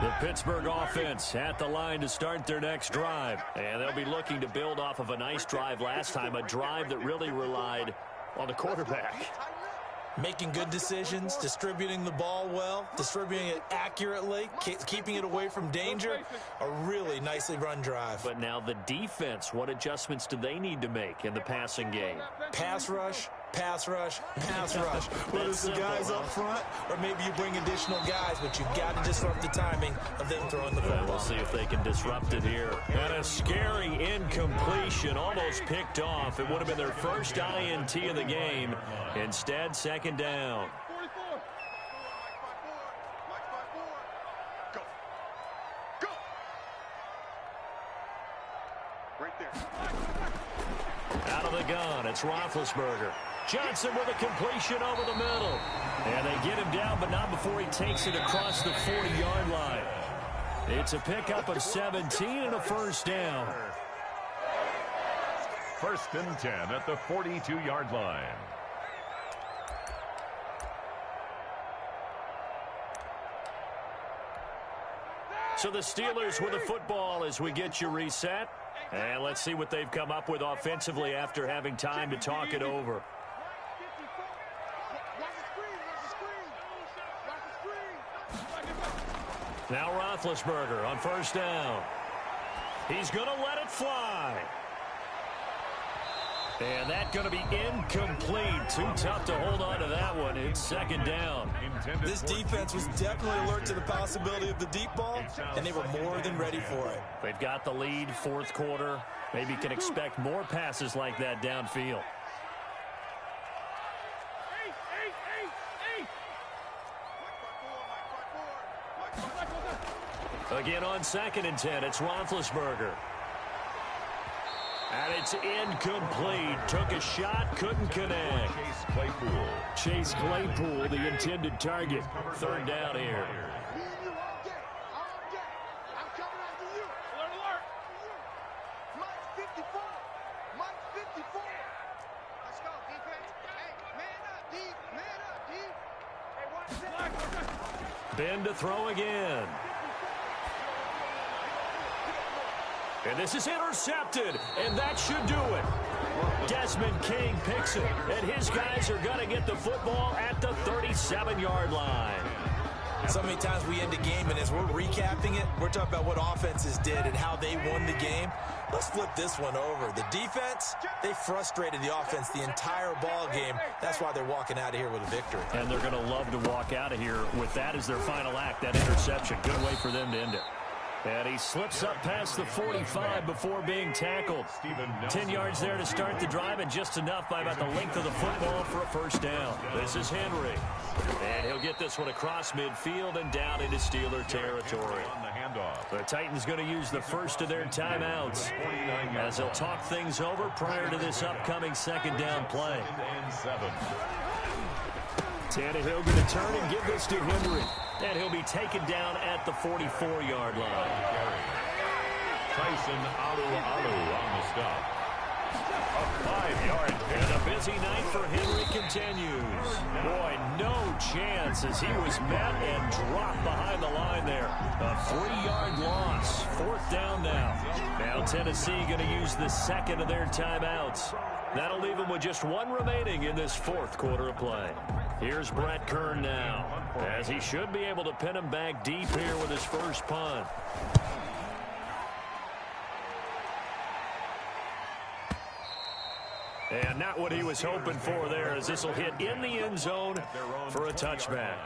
The Pittsburgh offense at the line to start their next drive. And they'll be looking to build off of a nice drive last time, a drive that really relied on the quarterback. Making good decisions, distributing the ball well, distributing it accurately, keeping it away from danger. A really nicely run drive. But now the defense, what adjustments do they need to make in the passing game? Pass rush, pass rush, pass rush. Whether it's the guys up front or maybe you bring additional guys, but you've got to disrupt the timing of them throwing the football. We'll see if they can disrupt it here. And a scary incompletion, almost picked off. It would have been their first INT of the game. Instead, second down. 44. Go. Go. Right there. Out of the gun, it's Roethlisberger. Johnson with a completion over the middle. And they get him down, but not before he takes it across the 40-yard line. It's a pickup of 17 and a first down. 1st and 10 at the 42-yard line. So the Steelers with the football as we get you reset. And let's see what they've come up with offensively after having time to talk it over. Now Roethlisberger on first down. He's going to let it fly. And that's going to be incomplete. Too tough to hold on to that one. It's 2nd down. This defense was definitely alert to the possibility of the deep ball, and they were more than ready for it. They've got the lead, 4th quarter. Maybe can expect more passes like that downfield. Again on 2nd and 10, it's Roethlisberger. And it's incomplete. Took a shot, couldn't connect. Chase Claypool, the intended target. 3rd down here. Ben to throw again. And this is intercepted, and that should do it. Desmond King picks it, and his guys are going to get the football at the 37-yard line. So many times we end a game, and as we're recapping it, we're talking about what offenses did and how they won the game. Let's flip this one over. The defense, they frustrated the offense the entire ball game. That's why they're walking out of here with a victory. And they're going to love to walk out of here with that as their final act, that interception. Good way for them to end it. And he slips up past the 45 before being tackled. 10 yards there to start the drive, and just enough by about the length of the football for a first down. This is Henry. And he'll get this one across midfield and down into Steeler territory. The Titans going to use the first of their timeouts as they'll talk things over prior to this upcoming 2nd down play. Tannehill going to turn and give this to Henry. And he'll be taken down at the 44-yard line. Tyson Alualu on the stop. A 5-yard pick. And a busy night for Henry continues. Boy, no chance as he was met and dropped behind the line there. A 3-yard loss. 4th down now. Now Tennessee going to use the 2nd of their timeouts. That'll leave them with just 1 remaining in this 4th quarter of play. Here's Brett Kern now, as he should be able to pin him back deep here with his first punt. And not what he was hoping for there, as this will hit in the end zone for a touchback.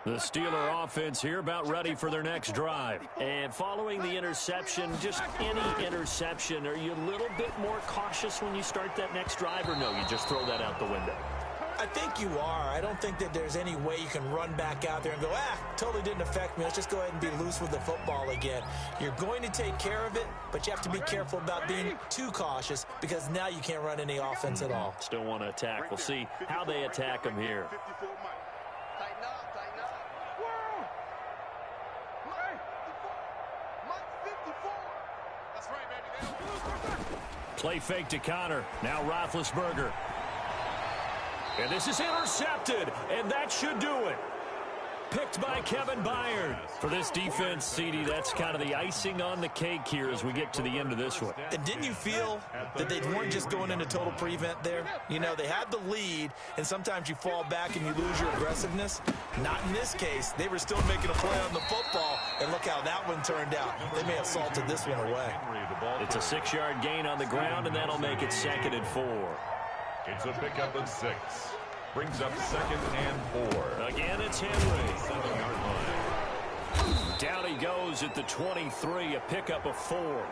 The Steeler offense here about ready for their next drive. And following the interception, just any interception, are you a little bit more cautious when you start that next drive, or no, you just throw that out the window? I think you are. I don't think that there's any way you can run back out there and go, totally didn't affect me. Let's just go ahead and be loose with the football again. You're going to take care of it, but you have to be careful about being too cautious because now you can't run any offense at all. Still want to attack. We'll see how they attack them here. Play fake to Connor. Now Roethlisberger. And this is intercepted, and that should do it. Picked by Kevin Byard. For this defense, CD, that's kind of the icing on the cake here as we get to the end of this one. And didn't you feel that they weren't just going into total prevent there? You know, they had the lead, and sometimes you fall back and you lose your aggressiveness. Not in this case. They were still making a play on the football, and look how that one turned out. They may have salted this one away. It's a 6-yard gain on the ground, and that'll make it 2nd and 4. It's a pickup of 6. Brings up 2nd and 4. Again, it's Henry. 7-yard line. Down he goes at the 23, a pickup of 4.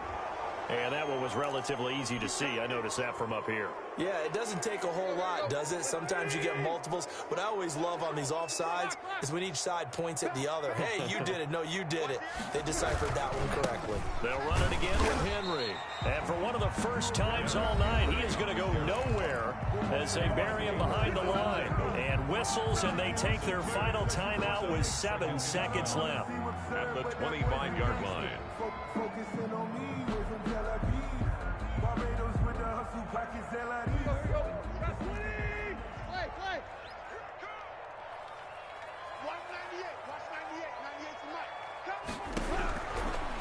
And that one was relatively easy to see. I noticed that from up here. Yeah, it doesn't take a whole lot, does it? Sometimes you get multiples. What I always love on these offsides is when each side points at the other. Hey, you did it. No, you did it. They deciphered that one correctly. They'll run it again with Henry. And for one of the first times all night, he is going to go nowhere as they bury him behind the line. And whistles, and they take their final timeout with 7 seconds left. At the 25-yard line. Focusing on me, we're from Tel Aviv. Barbados with the hustle package, Tel Aviv. Play. 198. Watch 98. 98 tonight.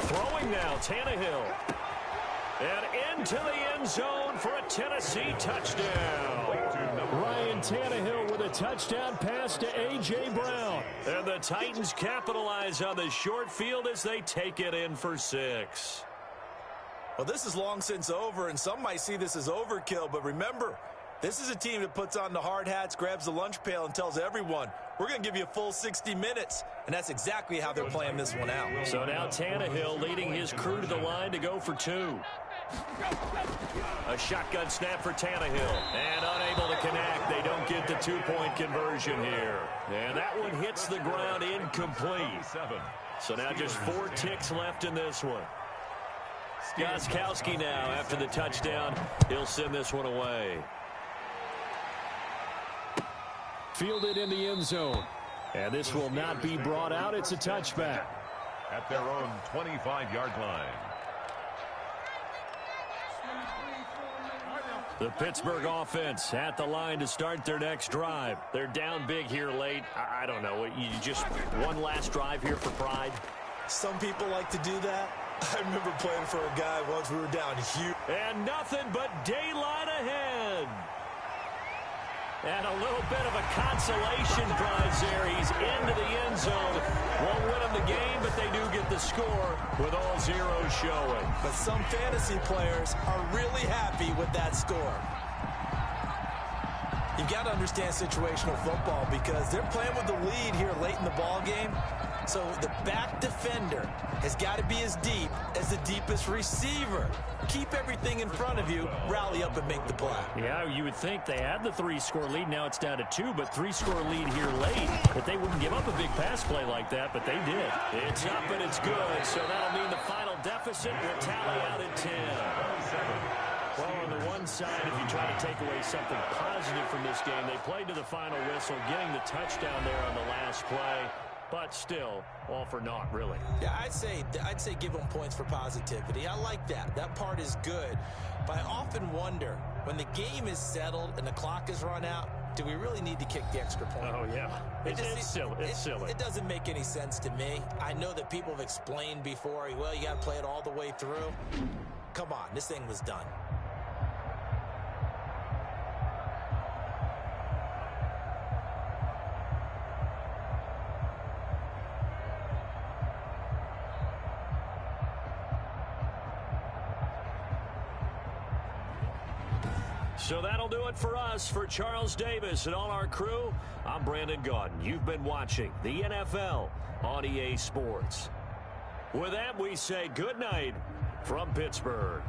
Throwing now, Tannehill. And into the end zone for a Tennessee touchdown. Ryan Tannehill with a touchdown pass to A.J. Brown. And the Titans capitalize on the short field as they take it in for 6. Well, this is long since over, and some might see this as overkill, but remember, this is a team that puts on the hard hats, grabs the lunch pail, and tells everyone, we're going to give you a full 60 minutes. And that's exactly how they're playing this one out. So now Tannehill leading his crew to the line to go for 2. A shotgun snap for Tannehill. And unable to connect. They don't get the 2-point conversion here. And that one hits the ground incomplete. So now just 4 ticks left in this one. Gostkowski now after the touchdown. He'll send this one away. Fielded in the end zone. And this will not be brought out. It's a touchback. At their own 25-yard line. The Pittsburgh offense at the line to start their next drive. They're down big here late. I don't know. You just one last drive here for pride. Some people like to do that. I remember playing for a guy once. We were down huge. And nothing but daylight ahead. And a little bit of a consolation prize there. He's into the end zone. Won't win him the game, but they do get the score with all zeros showing. But some fantasy players are really happy with that score. You've got to understand situational football because they're playing with the lead here late in the ball game. So the back defender has got to be as deep as the deepest receiver. Keep everything in front of you, rally up and make the play. Yeah, you would think they had the 3-score lead. Now it's down to 2, but 3-score lead here late. But they wouldn't give up a big pass play like that, but they did. It's up and it's good, so that'll mean the final deficit will tally out at 10. Well, on the one side, if you try to take away something positive from this game, they played to the final whistle, getting the touchdown there on the last play. But still, all for naught, really. Yeah, I'd say give them points for positivity. I like that. That part is good. But I often wonder, when the game is settled and the clock is run out, do we really need to kick the extra point? Oh, yeah. It's silly. It's silly. It doesn't make any sense to me. I know that people have explained before, well, you got to play it all the way through. Come on, this thing was done. So that'll do it for us. For Charles Davis and all our crew, I'm Brandon Gaudin. You've been watching the NFL on EA Sports. With that, we say good night from Pittsburgh.